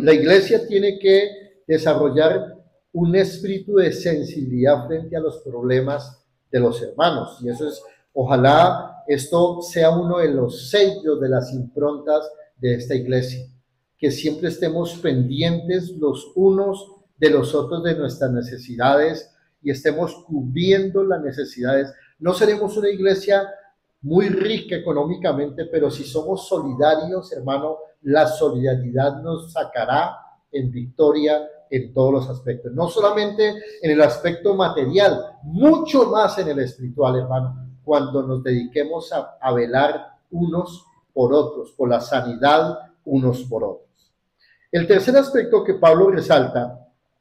La iglesia tiene que desarrollar un espíritu de sensibilidad frente a los problemas de los hermanos, y eso es, ojalá esto sea uno de los sellos de las improntas de esta iglesia, que siempre estemos pendientes los unos de los otros de nuestras necesidades y estemos cubriendo las necesidades. No seremos una iglesia muy rica económicamente, pero si somos solidarios, hermano, la solidaridad nos sacará en victoria en todos los aspectos, no solamente en el aspecto material, mucho más en el espiritual, hermano, cuando nos dediquemos a velar unos por otros, por la sanidad unos por otros. El tercer aspecto que Pablo resalta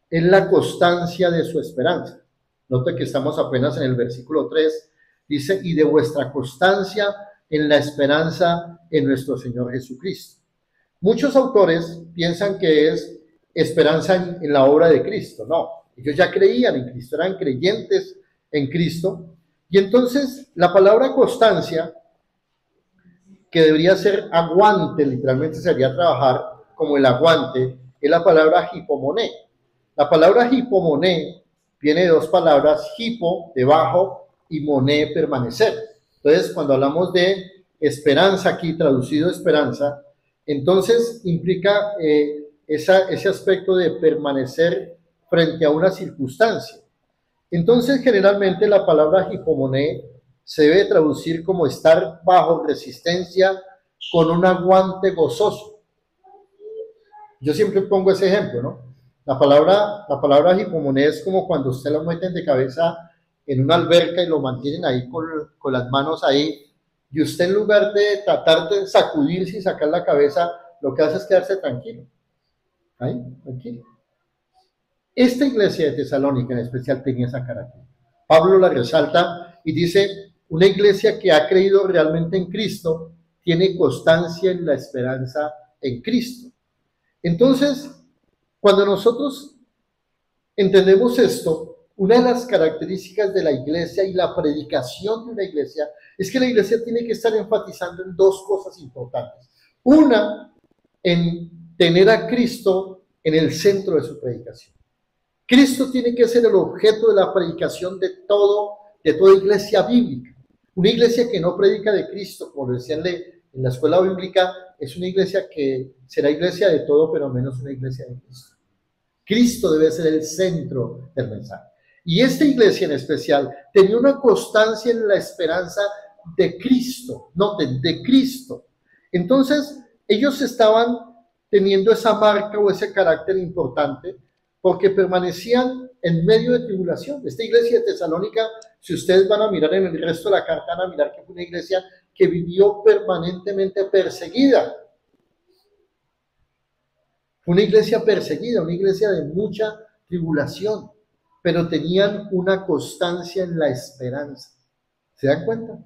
es la constancia de su esperanza. Note que estamos apenas en el versículo 3, dice, y de vuestra constancia en la esperanza en nuestro Señor Jesucristo. Muchos autores piensan que es esperanza en la obra de Cristo. No, ellos ya creían en Cristo, eran creyentes en Cristo. Y entonces la palabra constancia, que debería ser aguante, literalmente sería trabajar como el aguante, es la palabra hipomoné. La palabra hipomoné viene de dos palabras, hipo, debajo, y moné, permanecer. Entonces, cuando hablamos de esperanza aquí, traducido esperanza, entonces implica ese aspecto de permanecer frente a una circunstancia. Entonces, generalmente la palabra hipomoné se debe traducir como estar bajo resistencia con un aguante gozoso. Yo siempre pongo ese ejemplo, ¿no? La palabra hipomoné es como cuando usted lo meten de cabeza en una alberca y lo mantienen ahí con las manos ahí, y usted en lugar de tratar de sacudirse y sacar la cabeza, lo que hace es quedarse tranquilo. Ahí, tranquilo. Esta iglesia de Tesalónica en especial tenía esa característica. Pablo la resalta y dice, una iglesia que ha creído realmente en Cristo tiene constancia en la esperanza en Cristo. Entonces, cuando nosotros entendemos esto, una de las características de la iglesia y la predicación de una iglesia es que la iglesia tiene que estar enfatizando en dos cosas importantes. Una, en tener a Cristo en el centro de su predicación. Cristo tiene que ser el objeto de la predicación de toda iglesia bíblica. Una iglesia que no predica de Cristo, como decían en la escuela bíblica, es una iglesia que será iglesia de todo, pero menos una iglesia de Cristo. Cristo debe ser el centro del mensaje. Y esta iglesia en especial tenía una constancia en la esperanza de Cristo, noten, de Cristo. Entonces, ellos estaban teniendo esa marca o ese carácter importante porque permanecían en medio de tribulación. Esta iglesia de Tesalónica, si ustedes van a mirar en el resto de la carta, van a mirar que fue una iglesia que vivió permanentemente perseguida. Fue una iglesia perseguida, una iglesia de mucha tribulación, pero tenían una constancia en la esperanza. ¿Se dan cuenta?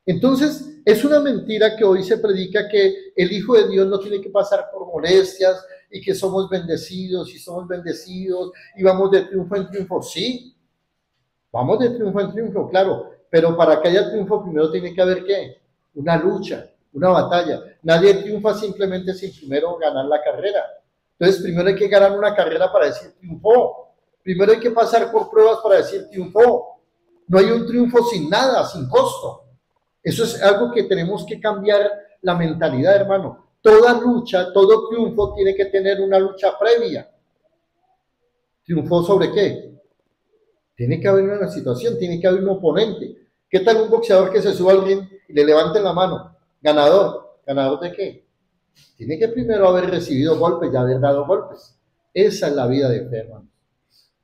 Entonces, es una mentira que hoy se predica que el Hijo de Dios no tiene que pasar por molestias y que somos bendecidos y vamos de triunfo en triunfo. Sí, vamos de triunfo en triunfo, claro, pero para que haya triunfo primero tiene que haber ¿qué? Una lucha, una batalla. Nadie triunfa simplemente sin primero ganar la carrera. Entonces, primero hay que ganar una carrera para decir triunfó. Primero hay que pasar por pruebas para decir triunfó. No hay un triunfo sin nada, sin costo. Eso es algo que tenemos que cambiar la mentalidad, hermano. Toda lucha, todo triunfo tiene que tener una lucha previa. ¿Triunfó sobre qué? Tiene que haber una situación, tiene que haber un oponente. ¿Qué tal un boxeador que se suba al ring y le levante la mano? Ganador. ¿Ganador de qué? Tiene que primero haber recibido golpes y haber dado golpes. Esa es la vida de fe, hermano.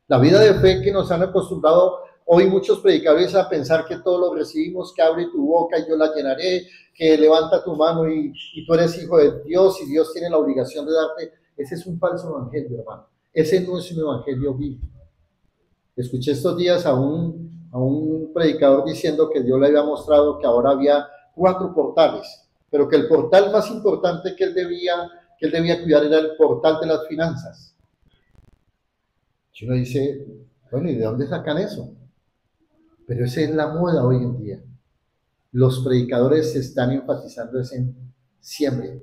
La vida de fe que nos han acostumbrado hoy muchos predicadores a pensar que todo lo recibimos, que abre tu boca y yo la llenaré, que levanta tu mano y tú eres hijo de Dios y Dios tiene la obligación de darte. Ese es un falso evangelio, hermano. Ese no es un evangelio bíblico. Escuché estos días a un predicador diciendo que Dios le había mostrado que ahora había 4 portales, pero que el portal más importante que él debía cuidar era el portal de las finanzas. Y uno dice, bueno, ¿y de dónde sacan eso? Pero esa es la moda hoy en día. Los predicadores se están enfatizando en siempre.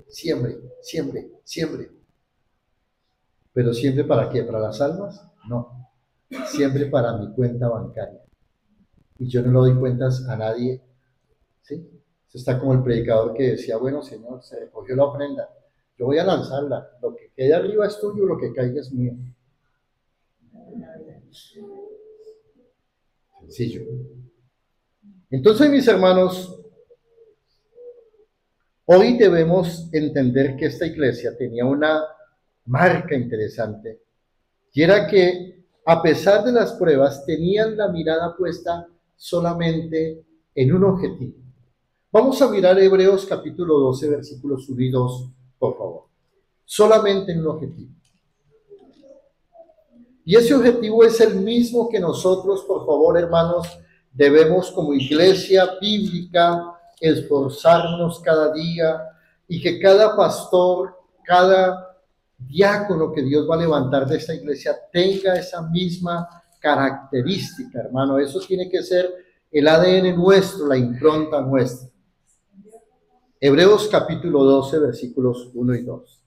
¿Pero siempre para qué? ¿Para las almas? No. Siempre para mi cuenta bancaria. Y yo no le doy cuentas a nadie. ¿Sí? Eso está como el predicador que decía, bueno, Señor, se recogió la ofrenda. Yo voy a lanzarla. Lo que quede arriba es tuyo, lo que caiga es mío. Sencillo. Entonces, mis hermanos, hoy debemos entender que esta iglesia tenía una marca interesante, y era que a pesar de las pruebas tenían la mirada puesta solamente en un objetivo. Vamos a mirar Hebreos capítulo 12, versículos 1 y 2, por favor. Solamente en un objetivo. Y ese objetivo es el mismo que nosotros, por favor, hermanos, debemos como iglesia bíblica esforzarnos cada día, y que cada pastor, cada diácono que Dios va a levantar de esta iglesia tenga esa misma característica, hermano. Eso tiene que ser el ADN nuestro, la impronta nuestra. Hebreos capítulo 12, versículos 1 y 2.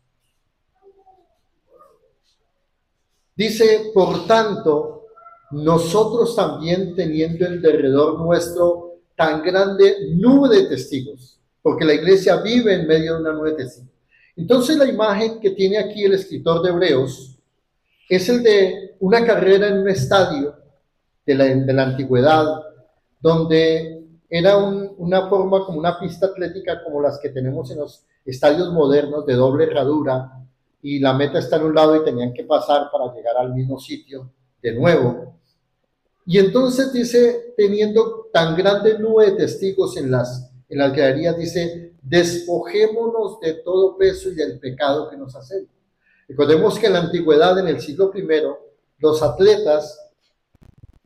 Dice, por tanto, nosotros también teniendo en derredor nuestro tan grande nube de testigos, porque la iglesia vive en medio de una nube de testigos. Entonces la imagen que tiene aquí el escritor de Hebreos es el de una carrera en un estadio de la antigüedad, donde era una forma como una pista atlética como las que tenemos en los estadios modernos de doble herradura, y la meta está en un lado y tenían que pasar para llegar al mismo sitio de nuevo. Y entonces dice, teniendo tan grande nube de testigos en las galerías, dice, despojémonos de todo peso y del pecado que nos asedia. Recordemos que en la antigüedad, en el siglo I, los atletas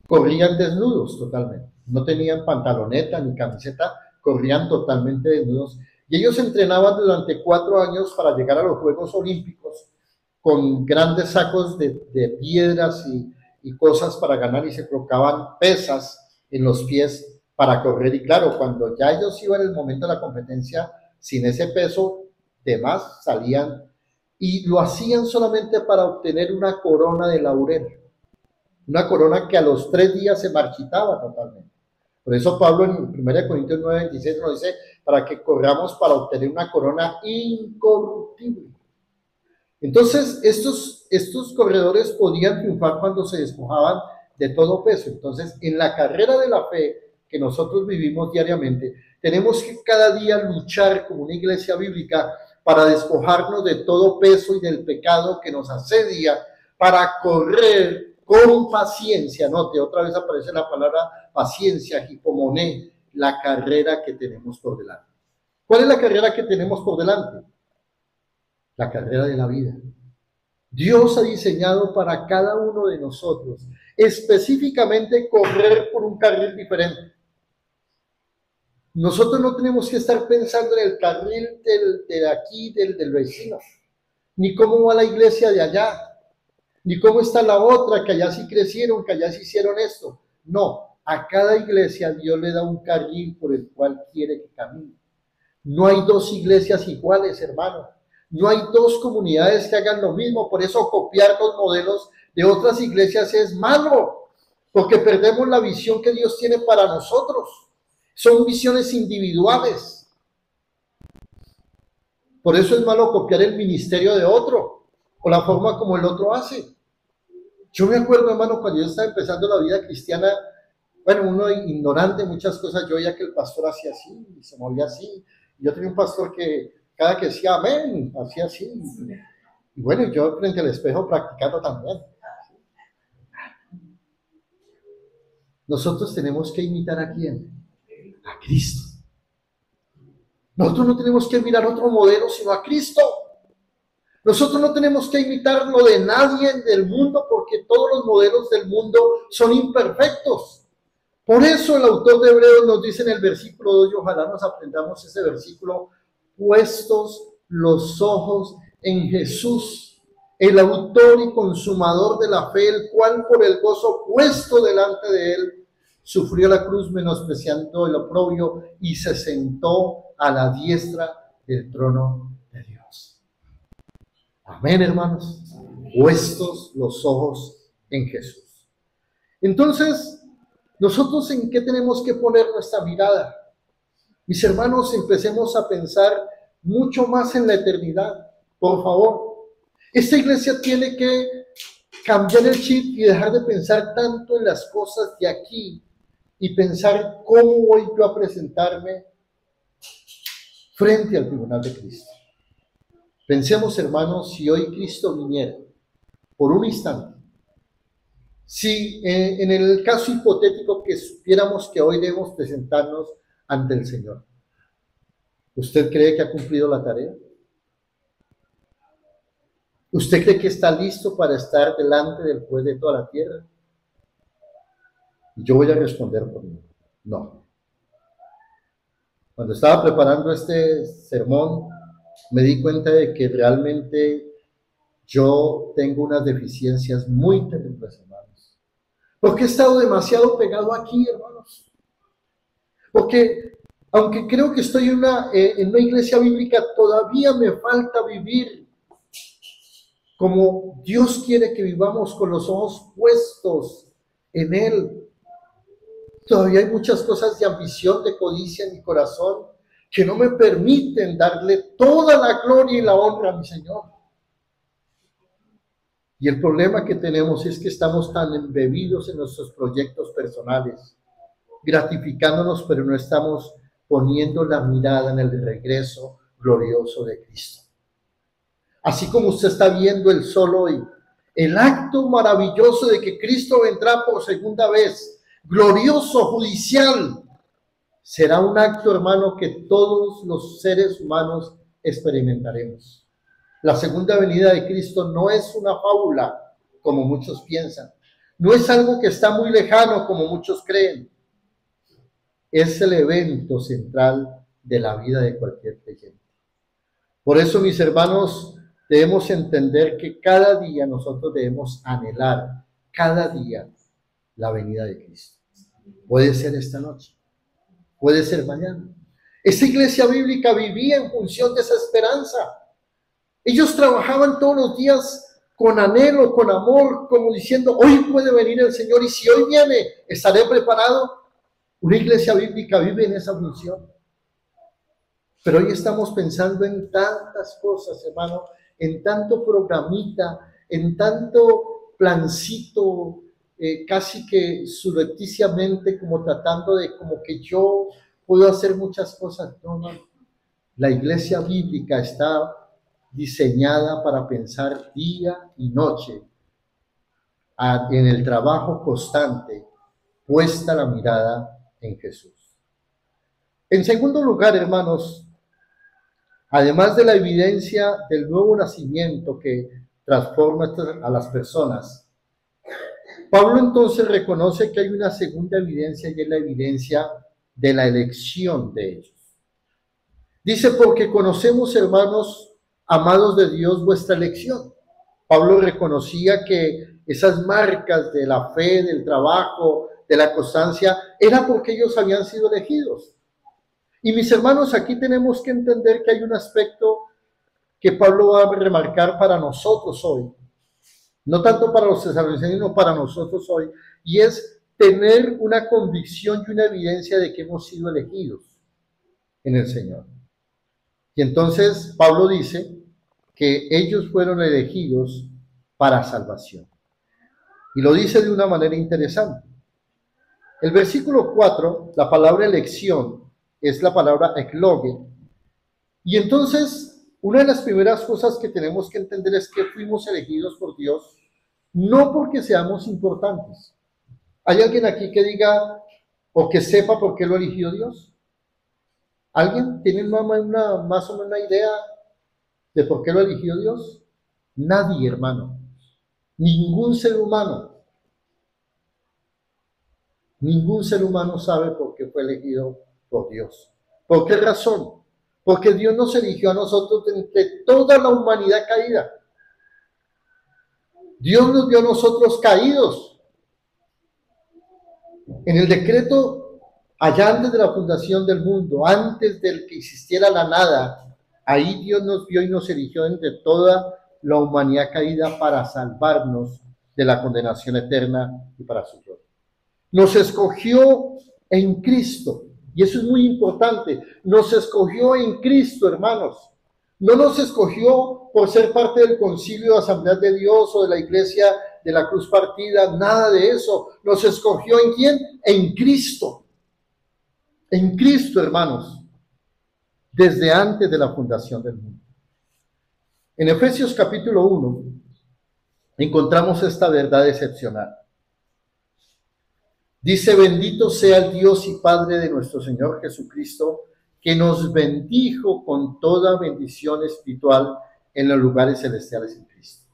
corrían desnudos totalmente. No tenían pantaloneta ni camiseta, corrían totalmente desnudos. Y ellos entrenaban durante 4 años para llegar a los Juegos Olímpicos con grandes sacos de piedras y cosas para ganar, y se colocaban pesas en los pies para correr. Y claro, cuando ya ellos iban en el momento de la competencia, sin ese peso de más, salían, y lo hacían solamente para obtener una corona de laurel, una corona que a los 3 días se marchitaba totalmente. Por eso Pablo en 1 Corintios 9:26 nos dice, para que corramos para obtener una corona incorruptible. Entonces, estos corredores podían triunfar cuando se despojaban de todo peso. Entonces, en la carrera de la fe que nosotros vivimos diariamente, tenemos que cada día luchar como una iglesia bíblica para despojarnos de todo peso y del pecado que nos asedia, para correr con paciencia. Note, otra vez aparece la palabra paciencia, hipomoné, la carrera que tenemos por delante. ¿Cuál es la carrera que tenemos por delante? La carrera de la vida. Dios ha diseñado para cada uno de nosotros específicamente correr por un carril diferente. Nosotros no tenemos que estar pensando en el carril de aquí, del vecino, ni cómo va la iglesia de allá, ni cómo está la otra, que allá sí crecieron, que allá sí hicieron esto. No, a cada iglesia Dios le da un carril por el cual quiere que camine. No hay dos iglesias iguales, hermano. No hay dos comunidades que hagan lo mismo. Por eso copiar los modelos de otras iglesias es malo, porque perdemos la visión que Dios tiene para nosotros. Son visiones individuales. Por eso es malo copiar el ministerio de otro o la forma como el otro hace. Yo me acuerdo, hermano, cuando yo estaba empezando la vida cristiana, bueno, uno ignorante en muchas cosas, yo veía que el pastor hacía así y se movía así. Yo tenía un pastor que cada que decía amén, hacía así. Y bueno, yo frente al espejo practicando también. Nosotros tenemos que imitar ¿a quién? A Cristo. Nosotros no tenemos que mirar otro modelo sino a Cristo. Nosotros no tenemos que imitar lo de nadie del mundo porque todos los modelos del mundo son imperfectos. Por eso el autor de Hebreos nos dice en el versículo 2, y ojalá nos aprendamos ese versículo: puestos los ojos en Jesús, el autor y consumador de la fe, el cual por el gozo puesto delante de él sufrió la cruz, menospreciando el oprobio, y se sentó a la diestra del trono de Dios. Amén, hermanos. Puestos los ojos en Jesús. Entonces, ¿nosotros en qué tenemos que poner nuestra mirada? Mis hermanos, empecemos a pensar mucho más en la eternidad, por favor. Esta iglesia tiene que cambiar el chip y dejar de pensar tanto en las cosas de aquí y pensar cómo voy yo a presentarme frente al tribunal de Cristo. Pensemos, hermanos, si hoy Cristo viniera por un instante, si en el caso hipotético que supiéramos que hoy debemos presentarnos ante el Señor, ¿usted cree que ha cumplido la tarea? ¿Usted cree que está listo para estar delante del juez de toda la tierra? Yo voy a responder por mí: no. Cuando estaba preparando este sermón, me di cuenta de que realmente yo tengo unas deficiencias muy terribles, hermanos. Porque he estado demasiado pegado aquí, hermanos. Porque aunque creo que estoy en una iglesia bíblica, todavía me falta vivir como Dios quiere que vivamos, con los ojos puestos en Él. Todavía hay muchas cosas de ambición, de codicia en mi corazón que no me permiten darle toda la gloria y la honra a mi Señor. Y el problema que tenemos es que estamos tan embebidos en nuestros proyectos personales, gratificándonos, pero no estamos poniendo la mirada en el regreso glorioso de Cristo. Así como usted está viendo el sol hoy, el acto maravilloso de que Cristo vendrá por segunda vez, glorioso, judicial, será un acto, hermano, que todos los seres humanos experimentaremos. La segunda venida de Cristo no es una fábula, como muchos piensan. No es algo que está muy lejano, como muchos creen. Es el evento central de la vida de cualquier creyente. Por eso, mis hermanos, debemos entender que cada día nosotros debemos anhelar, cada día, la venida de Cristo. Puede ser esta noche, puede ser mañana. Esta iglesia bíblica vivía en función de esa esperanza. Ellos trabajaban todos los días con anhelo, con amor, como diciendo: hoy puede venir el Señor, y si hoy viene, estaré preparado. Una iglesia bíblica vive en esa función. Pero hoy estamos pensando en tantas cosas, hermano, en tanto programita, en tanto plancito, casi que subrepticiamente, como tratando de, como que yo puedo hacer muchas cosas. No, no. La iglesia bíblica está diseñada para pensar día y noche en el trabajo constante, puesta la mirada en Jesús. En segundo lugar, hermanos, además de la evidencia del nuevo nacimiento que transforma a las personas, Pablo entonces reconoce que hay una segunda evidencia y es la evidencia de la elección de ellos. Dice, porque conocemos, hermanos, amados de Dios, vuestra elección. Pablo reconocía que esas marcas de la fe, del trabajo, de la constancia, era porque ellos habían sido elegidos. Y mis hermanos, aquí tenemos que entender que hay un aspecto que Pablo va a remarcar para nosotros hoy. No tanto para los tesalonicenses, sino para nosotros hoy. Y es tener una convicción y una evidencia de que hemos sido elegidos en el Señor. Y entonces Pablo dice que ellos fueron elegidos para salvación. Y lo dice de una manera interesante. El versículo 4, la palabra elección, es la palabra ekloge. Y entonces, una de las primeras cosas que tenemos que entender es que fuimos elegidos por Dios, no porque seamos importantes. ¿Hay alguien aquí que diga o que sepa por qué lo eligió Dios? ¿Alguien tiene más o menos una idea de por qué lo eligió Dios? Nadie, hermano. Ningún ser humano. Ningún ser humano sabe por qué fue elegido por Dios. ¿Por qué razón? Porque Dios nos eligió a nosotros de entre toda la humanidad caída. Dios nos vio a nosotros caídos. En el decreto, allá antes de la fundación del mundo, antes de que existiera la nada, ahí Dios nos vio y nos eligió entre toda la humanidad caída para salvarnos de la condenación eterna y para su gloria. Nos escogió en Cristo, y eso es muy importante. Nos escogió en Cristo, hermanos. No nos escogió por ser parte del concilio de Asamblea de Dios o de la iglesia de la cruz partida, nada de eso. Nos escogió ¿en quién? En Cristo. En Cristo, hermanos, desde antes de la fundación del mundo. En Efesios capítulo 1 encontramos esta verdad excepcional. Dice, bendito sea el Dios y Padre de nuestro Señor Jesucristo, que nos bendijo con toda bendición espiritual en los lugares celestiales en Cristo.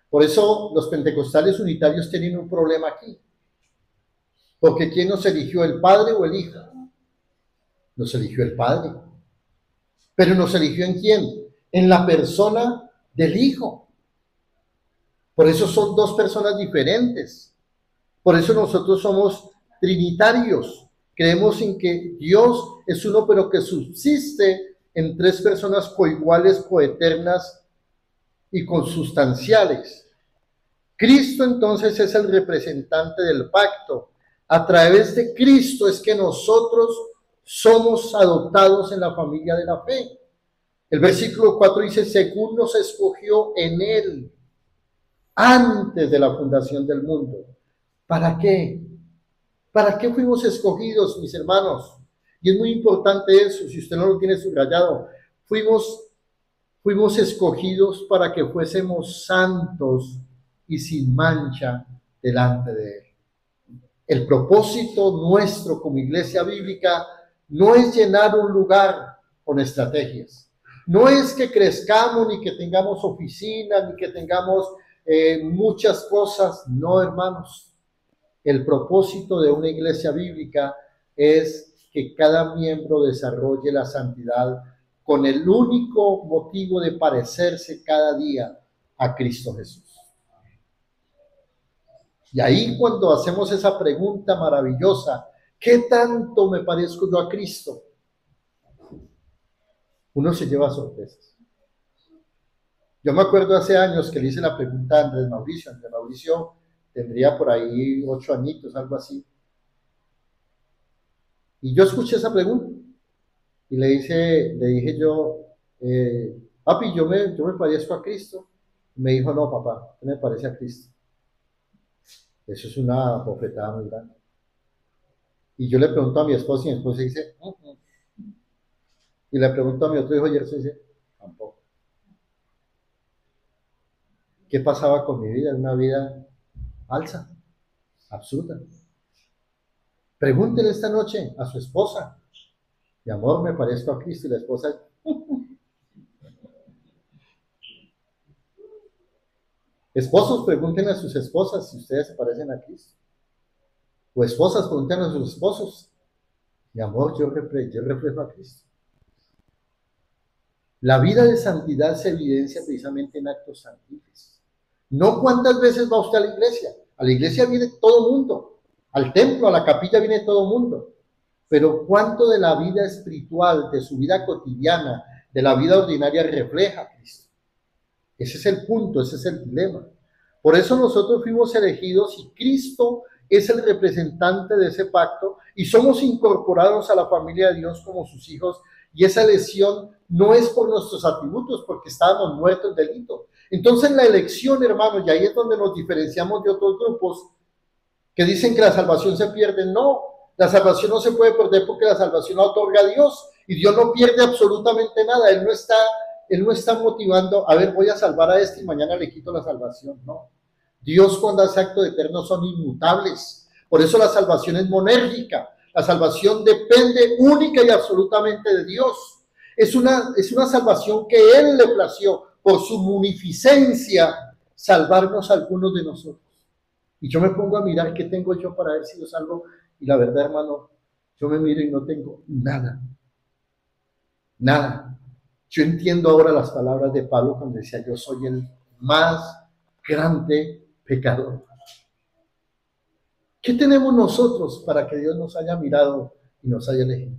Por eso los pentecostales unitarios tienen un problema aquí. Porque ¿quién nos eligió, el Padre o el Hijo? Nos eligió el Padre. Pero ¿nos eligió en quién? En la persona del Hijo. Por eso son dos personas diferentes. Por eso nosotros somos trinitarios. Creemos en que Dios es uno, pero que subsiste en tres personas coiguales, coeternas y consustanciales. Cristo entonces es el representante del pacto. A través de Cristo es que nosotros somos adoptados en la familia de la fe. El versículo 4 dice, según nos escogió en Él, antes de la fundación del mundo. ¿Para qué? ¿Para qué fuimos escogidos, mis hermanos? Y es muy importante eso, si usted no lo tiene subrayado. Fuimos escogidos para que fuésemos santos y sin mancha delante de Él. El propósito nuestro como iglesia bíblica no es llenar un lugar con estrategias. No es que crezcamos, ni que tengamos oficinas, ni que tengamos muchas cosas. No, hermanos. El propósito de una iglesia bíblica es que cada miembro desarrolle la santidad con el único motivo de parecerse cada día a Cristo Jesús. Y ahí cuando hacemos esa pregunta maravillosa, ¿qué tanto me parezco yo a Cristo? Uno se lleva sorpresas. Yo me acuerdo hace años que le hice la pregunta a Andrés Mauricio. Andrés Mauricio tendría por ahí 8 añitos, algo así. Y yo escuché esa pregunta y le dije yo, papi, yo me parezco a Cristo. Me dijo, no, papá, no me parece a Cristo. Eso es una bofetada muy grande. Y yo le pregunto a mi esposa y mi esposa dice, y le pregunto a mi otro hijo y él dice, tampoco. ¿Qué pasaba con mi vida? Una vida falsa, absurda. Pregúntele esta noche a su esposa, mi amor, me parezco a Cristo, y la esposa, esposos, pregúntenle a sus esposas si ustedes se parecen a Cristo. O esposas, pregúntenle a sus esposos, mi amor, yo reflejo a Cristo. La vida de santidad se evidencia precisamente en actos santiles. No cuántas veces va usted a la iglesia. A la iglesia viene todo mundo. Al templo, a la capilla viene todo mundo. Pero cuánto de la vida espiritual, de su vida cotidiana, de la vida ordinaria refleja a Cristo. Ese es el punto, ese es el dilema. Por eso nosotros fuimos elegidos y Cristo es el representante de ese pacto y somos incorporados a la familia de Dios como sus hijos. Y esa elección no es por nuestros atributos, porque estábamos muertos en delito. Entonces la elección, hermanos, y ahí es donde nos diferenciamos de otros grupos que dicen que la salvación se pierde. No, la salvación no se puede perder porque la salvación la otorga Dios. Y Dios no pierde absolutamente nada. Él no está motivando, a ver, voy a salvar a este y mañana le quito la salvación. No. Dios cuando hace actos eternos son inmutables. Por eso la salvación es monérgica. La salvación depende única y absolutamente de Dios. Es una salvación que Él le plació por su munificencia salvarnos a algunos de nosotros. Y yo me pongo a mirar qué tengo yo para haber sido salvo. Y la verdad, hermano, yo me miro y no tengo nada. Nada. Yo entiendo ahora las palabras de Pablo cuando decía, yo soy el más grande pecador. ¿Qué tenemos nosotros para que Dios nos haya mirado y nos haya elegido?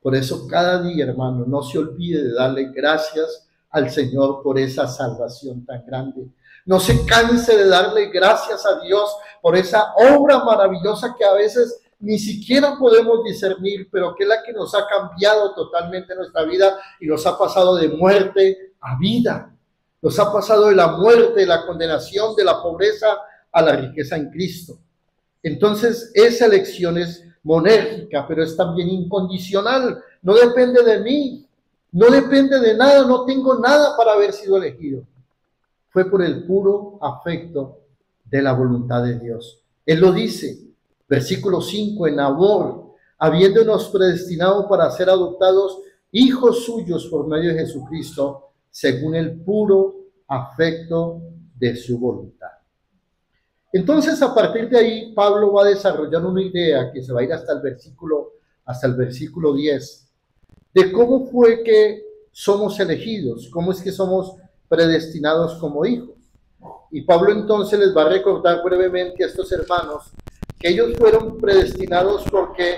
Por eso cada día, hermano, no se olvide de darle gracias al Señor por esa salvación tan grande. No se canse de darle gracias a Dios por esa obra maravillosa que a veces ni siquiera podemos discernir, pero que es la que nos ha cambiado totalmente nuestra vida y nos ha pasado de muerte a vida. Nos ha pasado de la muerte, de la condenación, de la pobreza a la riqueza en Cristo. Entonces, esa elección es monérgica, pero es también incondicional. No depende de mí, no depende de nada, no tengo nada para haber sido elegido. Fue por el puro afecto de la voluntad de Dios. Él lo dice, versículo 5, en amor, habiéndonos predestinado para ser adoptados hijos suyos por medio de Jesucristo, según el puro afecto de su voluntad. Entonces, a partir de ahí, Pablo va a desarrollar una idea que se va a ir hasta el versículo 10, de cómo fue que somos elegidos, cómo es que somos predestinados como hijos. Y Pablo entonces les va a recordar brevemente a estos hermanos que ellos fueron predestinados porque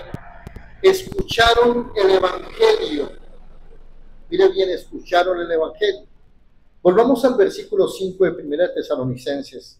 escucharon el Evangelio. Mire bien, escucharon el Evangelio. Volvamos al versículo 5 de 1 Tesalonicenses.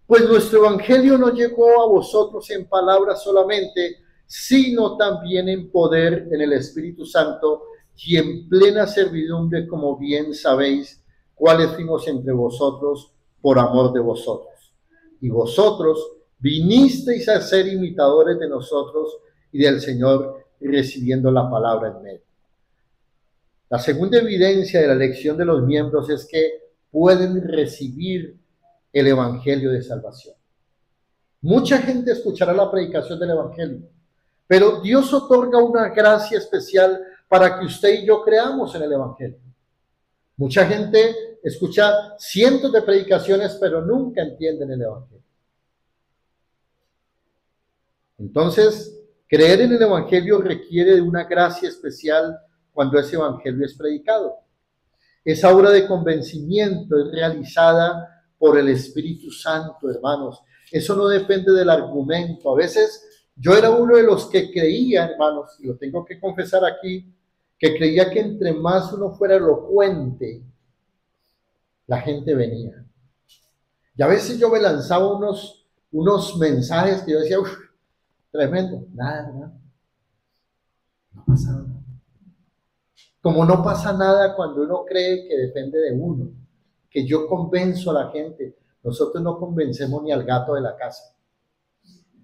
Pues nuestro Evangelio no llegó a vosotros en palabras solamente, sino también en poder, en el Espíritu Santo y en plena servidumbre, como bien sabéis, cuáles fuimos entre vosotros por amor de vosotros. Y vosotros vinisteis a ser imitadores de nosotros y del Señor, recibiendo la palabra en medio. La segunda evidencia de la elección de los miembros es que pueden recibir el Evangelio de salvación. Mucha gente escuchará la predicación del Evangelio, pero Dios otorga una gracia especial para que usted y yo creamos en el Evangelio. Mucha gente escucha cientos de predicaciones, pero nunca entienden el Evangelio. Entonces, creer en el Evangelio requiere de una gracia especial cuando ese Evangelio es predicado. Esa obra de convencimiento es realizada por el Espíritu Santo, hermanos. Eso no depende del argumento. A veces yo era uno de los que creía, hermanos, y lo tengo que confesar aquí, que creía que entre más uno fuera elocuente, la gente venía. Y a veces yo me lanzaba unos mensajes que yo decía, uff, tremendo. Nada. No pasa nada. Como no pasa nada cuando uno cree que depende de uno, que yo convenzo a la gente. Nosotros no convencemos ni al gato de la casa,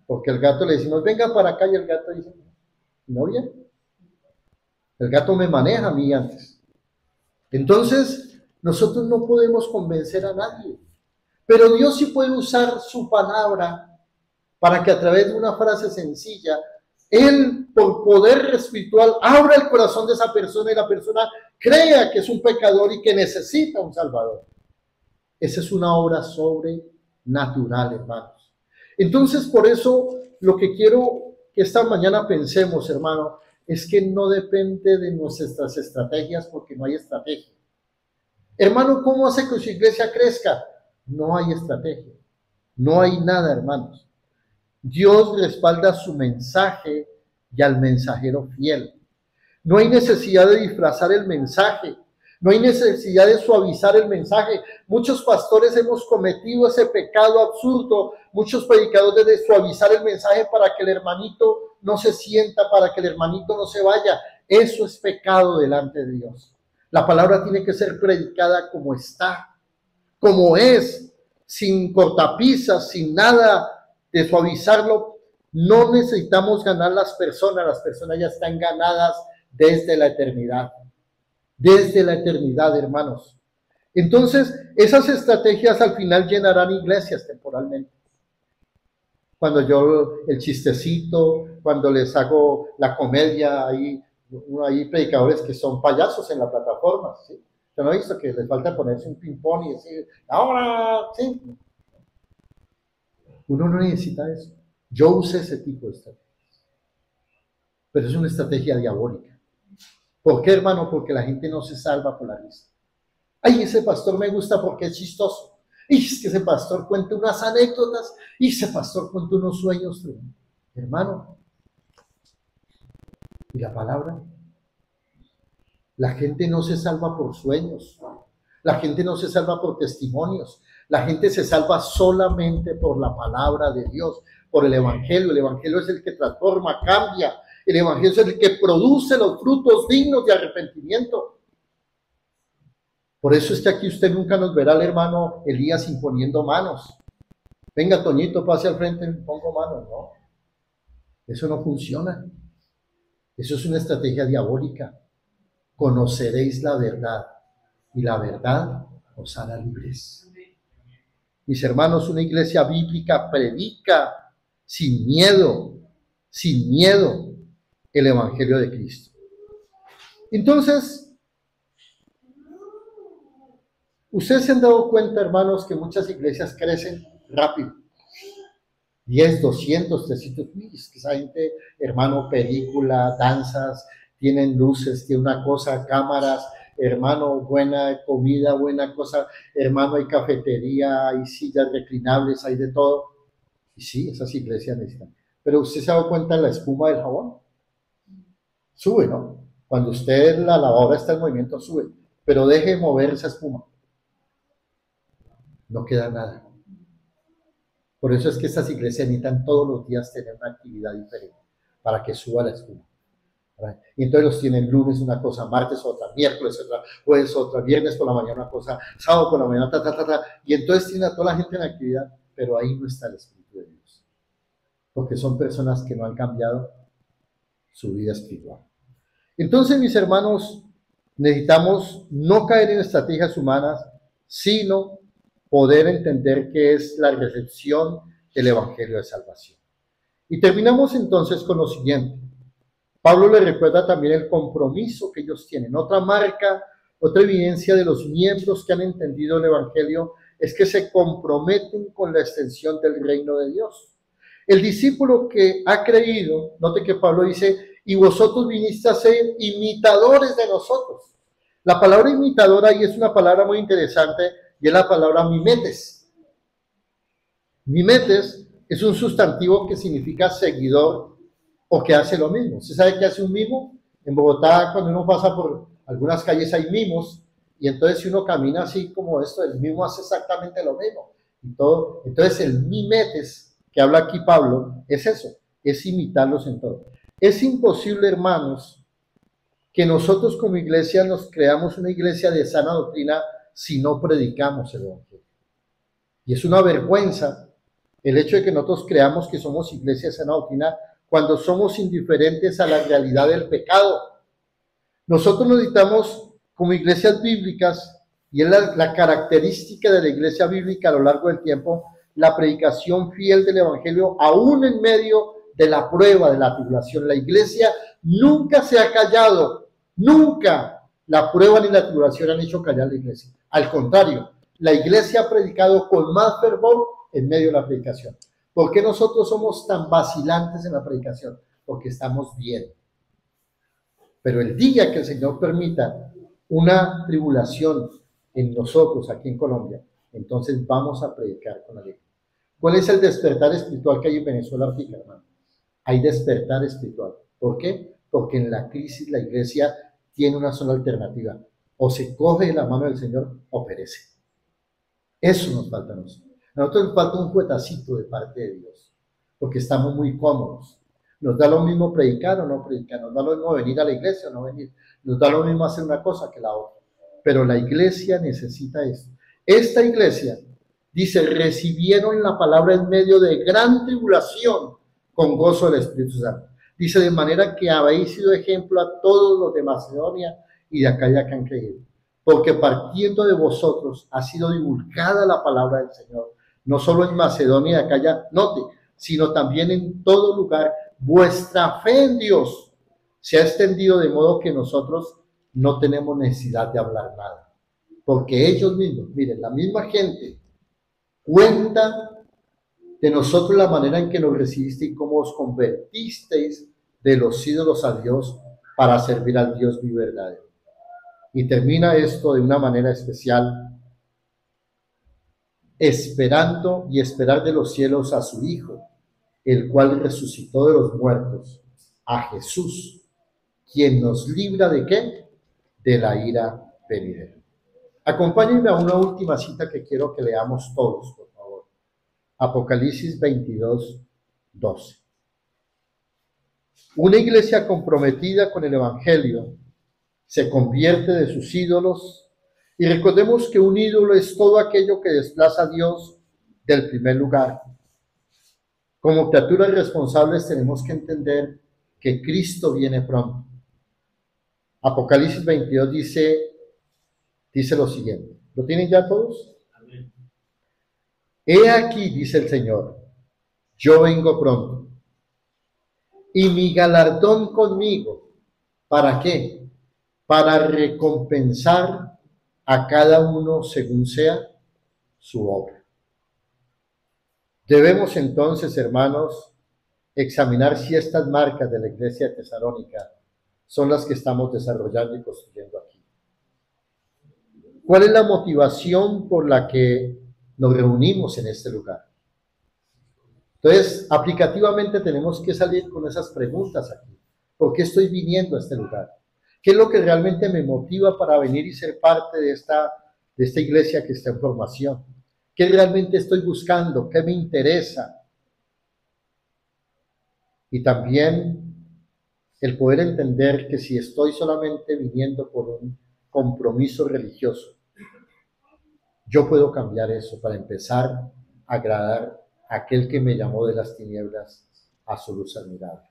porque al gato le decimos, venga para acá, y el gato dice, no bien. El gato me maneja a mí antes. Entonces, Nosotros no podemos convencer a nadie, pero Dios sí puede usar su palabra para que a través de una frase sencilla, Él, por poder espiritual, abra el corazón de esa persona y la persona crea que es un pecador y que necesita un Salvador. Esa es una obra sobrenatural, hermanos. Entonces, por eso, lo que quiero que esta mañana pensemos, hermano, es que no depende de nuestras estrategias, porque no hay estrategia. Hermano, ¿cómo hace que su iglesia crezca? No hay estrategia. No hay nada, hermanos. Dios respalda su mensaje y al mensajero fiel. No hay necesidad de disfrazar el mensaje. No hay necesidad de suavizar el mensaje. Muchos pastores hemos cometido ese pecado absurdo. Muchos predicadores de suavizar el mensaje para que el hermanito no se sienta, para que el hermanito no se vaya. Eso es pecado delante de Dios. La palabra tiene que ser predicada como está, como es, sin cortapisas, sin nada de suavizarlo. No necesitamos ganar las personas ya están ganadas desde la eternidad. Desde la eternidad, hermanos. Entonces, esas estrategias al final llenarán iglesias temporalmente. Cuando yo, el chistecito, cuando les hago la comedia, hay predicadores que son payasos en la plataforma, ¿sí? Yo no he visto que les falta ponerse un ping-pong y decir, ahora, ¿sí? Uno no necesita eso. Yo usé ese tipo de estrategias. Pero es una estrategia diabólica. ¿Por qué, hermano? Porque la gente no se salva por la risa. Ay, ese pastor me gusta porque es chistoso. Y es que ese pastor cuenta unas anécdotas. Y ese pastor cuenta unos sueños. Hermano, ¿y la palabra? La gente no se salva por sueños. La gente no se salva por testimonios. La gente se salva solamente por la palabra de Dios, por el Evangelio. El Evangelio es el que transforma, cambia. El Evangelio es el que produce los frutos dignos de arrepentimiento. Por eso es que aquí usted nunca nos verá al hermano Elías imponiendo manos. Venga, Toñito, pase al frente y pongo manos. No, eso no funciona. Eso es una estrategia diabólica. Conoceréis la verdad y la verdad os hará libres. Mis hermanos, una iglesia bíblica predica sin miedo el Evangelio de Cristo. Entonces, ustedes se han dado cuenta, hermanos, que muchas iglesias crecen rápido. 10, 200, 300, es que esa gente, hermano, película, danzas, tienen luces, tiene una cosa, cámaras, hermano, buena comida, buena cosa, hermano, hay cafetería, hay sillas reclinables, hay de todo. Y sí, esas iglesias necesitan. Pero usted se ha dado cuenta de la espuma del jabón. Sube, ¿no? Cuando usted la lavadora está en movimiento, sube. Pero deje mover esa espuma. No queda nada. Por eso es que estas iglesias necesitan todos los días tener una actividad diferente para que suba la espuma. Y entonces los tienen lunes una cosa, martes otra, miércoles otra, jueves otra, viernes por la mañana una cosa, sábado por la mañana, y entonces tienen a toda la gente en actividad, pero ahí no está el Espíritu de Dios. Porque son personas que no han cambiado su vida espiritual. Entonces, mis hermanos, necesitamos no caer en estrategias humanas, sino poder entender qué es la recepción del Evangelio de Salvación. Y terminamos entonces con lo siguiente. Pablo le recuerda también el compromiso que ellos tienen. Otra marca, otra evidencia de los miembros que han entendido el Evangelio es que se comprometen con la extensión del reino de Dios. El discípulo que ha creído, note que Pablo dice, y vosotros viniste a ser imitadores de nosotros. La palabra imitador ahí es una palabra muy interesante y es la palabra mimetes. Mimetes es un sustantivo que significa seguidor o que hace lo mismo. ¿Usted sabe qué hace un mimo? En Bogotá, cuando uno pasa por algunas calles hay mimos, y entonces si uno camina así como esto, el mimo hace exactamente lo mismo. Y todo. Entonces el mimetes, que habla aquí Pablo, es eso, es imitarlos en todo. Es imposible, hermanos, que nosotros como iglesia nos creamos una iglesia de sana doctrina si no predicamos el Evangelio. Y es una vergüenza el hecho de que nosotros creamos que somos iglesia de sana doctrina cuando somos indiferentes a la realidad del pecado. Nosotros necesitamos, como iglesias bíblicas, Y es la característica de la iglesia bíblica a lo largo del tiempo, la predicación fiel del evangelio, aún en medio de la prueba, de la tribulación. La iglesia nunca se ha callado, nunca la prueba ni la tribulación han hecho callar a la iglesia. Al contrario, la iglesia ha predicado con más fervor en medio de la predicación. ¿Por qué nosotros somos tan vacilantes en la predicación? Porque estamos bien. Pero el día que el Señor permita una tribulación en nosotros, aquí en Colombia, entonces vamos a predicar con alegría. ¿Cuál es el despertar espiritual que hay en Venezuela ahorita, hermano? Hay despertar espiritual. ¿Por qué? Porque en la crisis la iglesia tiene una sola alternativa. O se coge de la mano del Señor o perece. Eso nos falta a nosotros. A nosotros nos falta un juetacito de parte de Dios, porque estamos muy cómodos. Nos da lo mismo predicar o no predicar, nos da lo mismo venir a la iglesia o no venir, nos da lo mismo hacer una cosa que la otra. Pero la iglesia necesita esto. Esta iglesia, dice, recibieron la palabra en medio de gran tribulación con gozo del Espíritu Santo. Dice, de manera que habéis sido ejemplo a todos los de Macedonia y de Acaya que han creído. Porque partiendo de vosotros ha sido divulgada la palabra del Señor, no solo en Macedonia y Acaya, note, sino también en todo lugar. Vuestra fe en Dios se ha extendido de modo que nosotros no tenemos necesidad de hablar nada. Porque ellos mismos, miren, la misma gente cuenta de nosotros la manera en que nos recibiste y cómo os convertisteis de los ídolos a Dios para servir al Dios vivo y verdadero. Y termina esto de una manera especial, esperando y esperar de los cielos a su Hijo, el cual resucitó de los muertos, a Jesús, quien nos libra ¿de qué? De la ira venidera. Acompáñenme a una última cita que quiero que leamos todos, por favor. Apocalipsis 22, 12. Una iglesia comprometida con el Evangelio se convierte de sus ídolos, y recordemos que un ídolo es todo aquello que desplaza a Dios del primer lugar. Como criaturas responsables tenemos que entender que Cristo viene pronto. Apocalipsis 22 dice lo siguiente. ¿Lo tienen ya todos? Amén. He aquí, dice el Señor, yo vengo pronto, y mi galardón conmigo. ¿Para qué? Para recompensar a cada uno según sea su obra. Debemos entonces, hermanos, examinar si estas marcas de la iglesia de Tesalónica son las que estamos desarrollando y construyendo aquí. ¿Cuál es la motivación por la que nos reunimos en este lugar? Entonces, aplicativamente tenemos que salir con esas preguntas aquí. ¿Por qué estoy viniendo a este lugar? ¿Qué es lo que realmente me motiva para venir y ser parte de esta iglesia que está en formación? ¿Qué realmente estoy buscando? ¿Qué me interesa? Y también el poder entender que si estoy solamente viniendo por un compromiso religioso, yo puedo cambiar eso para empezar a agradar a aquel que me llamó de las tinieblas a su luz admirable,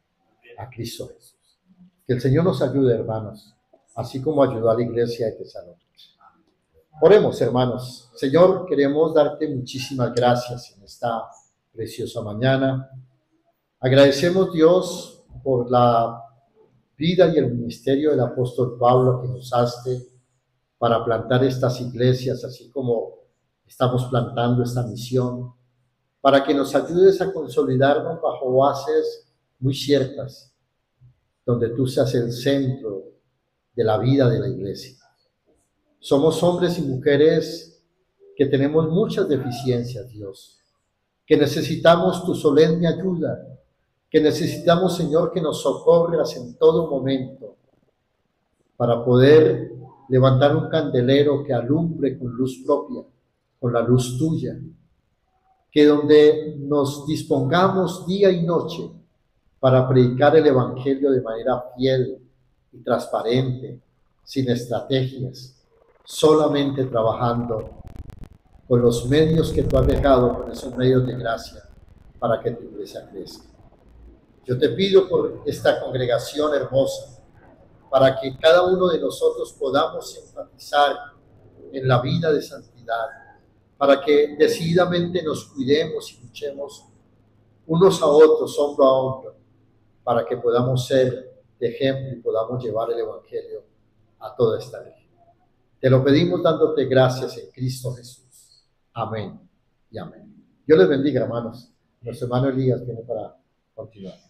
a Cristo Jesús. Que el Señor nos ayude, hermanos, así como ayudó a la iglesia de Tesalónica. Oremos, hermanos. Señor, queremos darte muchísimas gracias en esta preciosa mañana. Agradecemos, Dios, por la vida y el ministerio del apóstol Pablo que nos haste para plantar estas iglesias, así como estamos plantando esta misión, para que nos ayudes a consolidarnos bajo bases muy ciertas, donde tú seas el centro de la vida de la iglesia. Somos hombres y mujeres que tenemos muchas deficiencias, Dios, que necesitamos tu solemne ayuda, que necesitamos, Señor, que nos socorras en todo momento para poder levantar un candelero que alumbre con luz propia, con la luz tuya, que donde nos dispongamos día y noche para predicar el Evangelio de manera fiel y transparente, sin estrategias, solamente trabajando con los medios que tú has dejado, con esos medios de gracia, para que tu iglesia crezca. Yo te pido por esta congregación hermosa, para que cada uno de nosotros podamos enfatizar en la vida de santidad, para que decididamente nos cuidemos y luchemos unos a otros, hombro a hombro, para que podamos ser de ejemplo y podamos llevar el Evangelio a toda esta región. Te lo pedimos dándote gracias en Cristo Jesús. Amén y amén. Dios les bendiga, hermanos. Nuestro hermano Elías viene para continuar.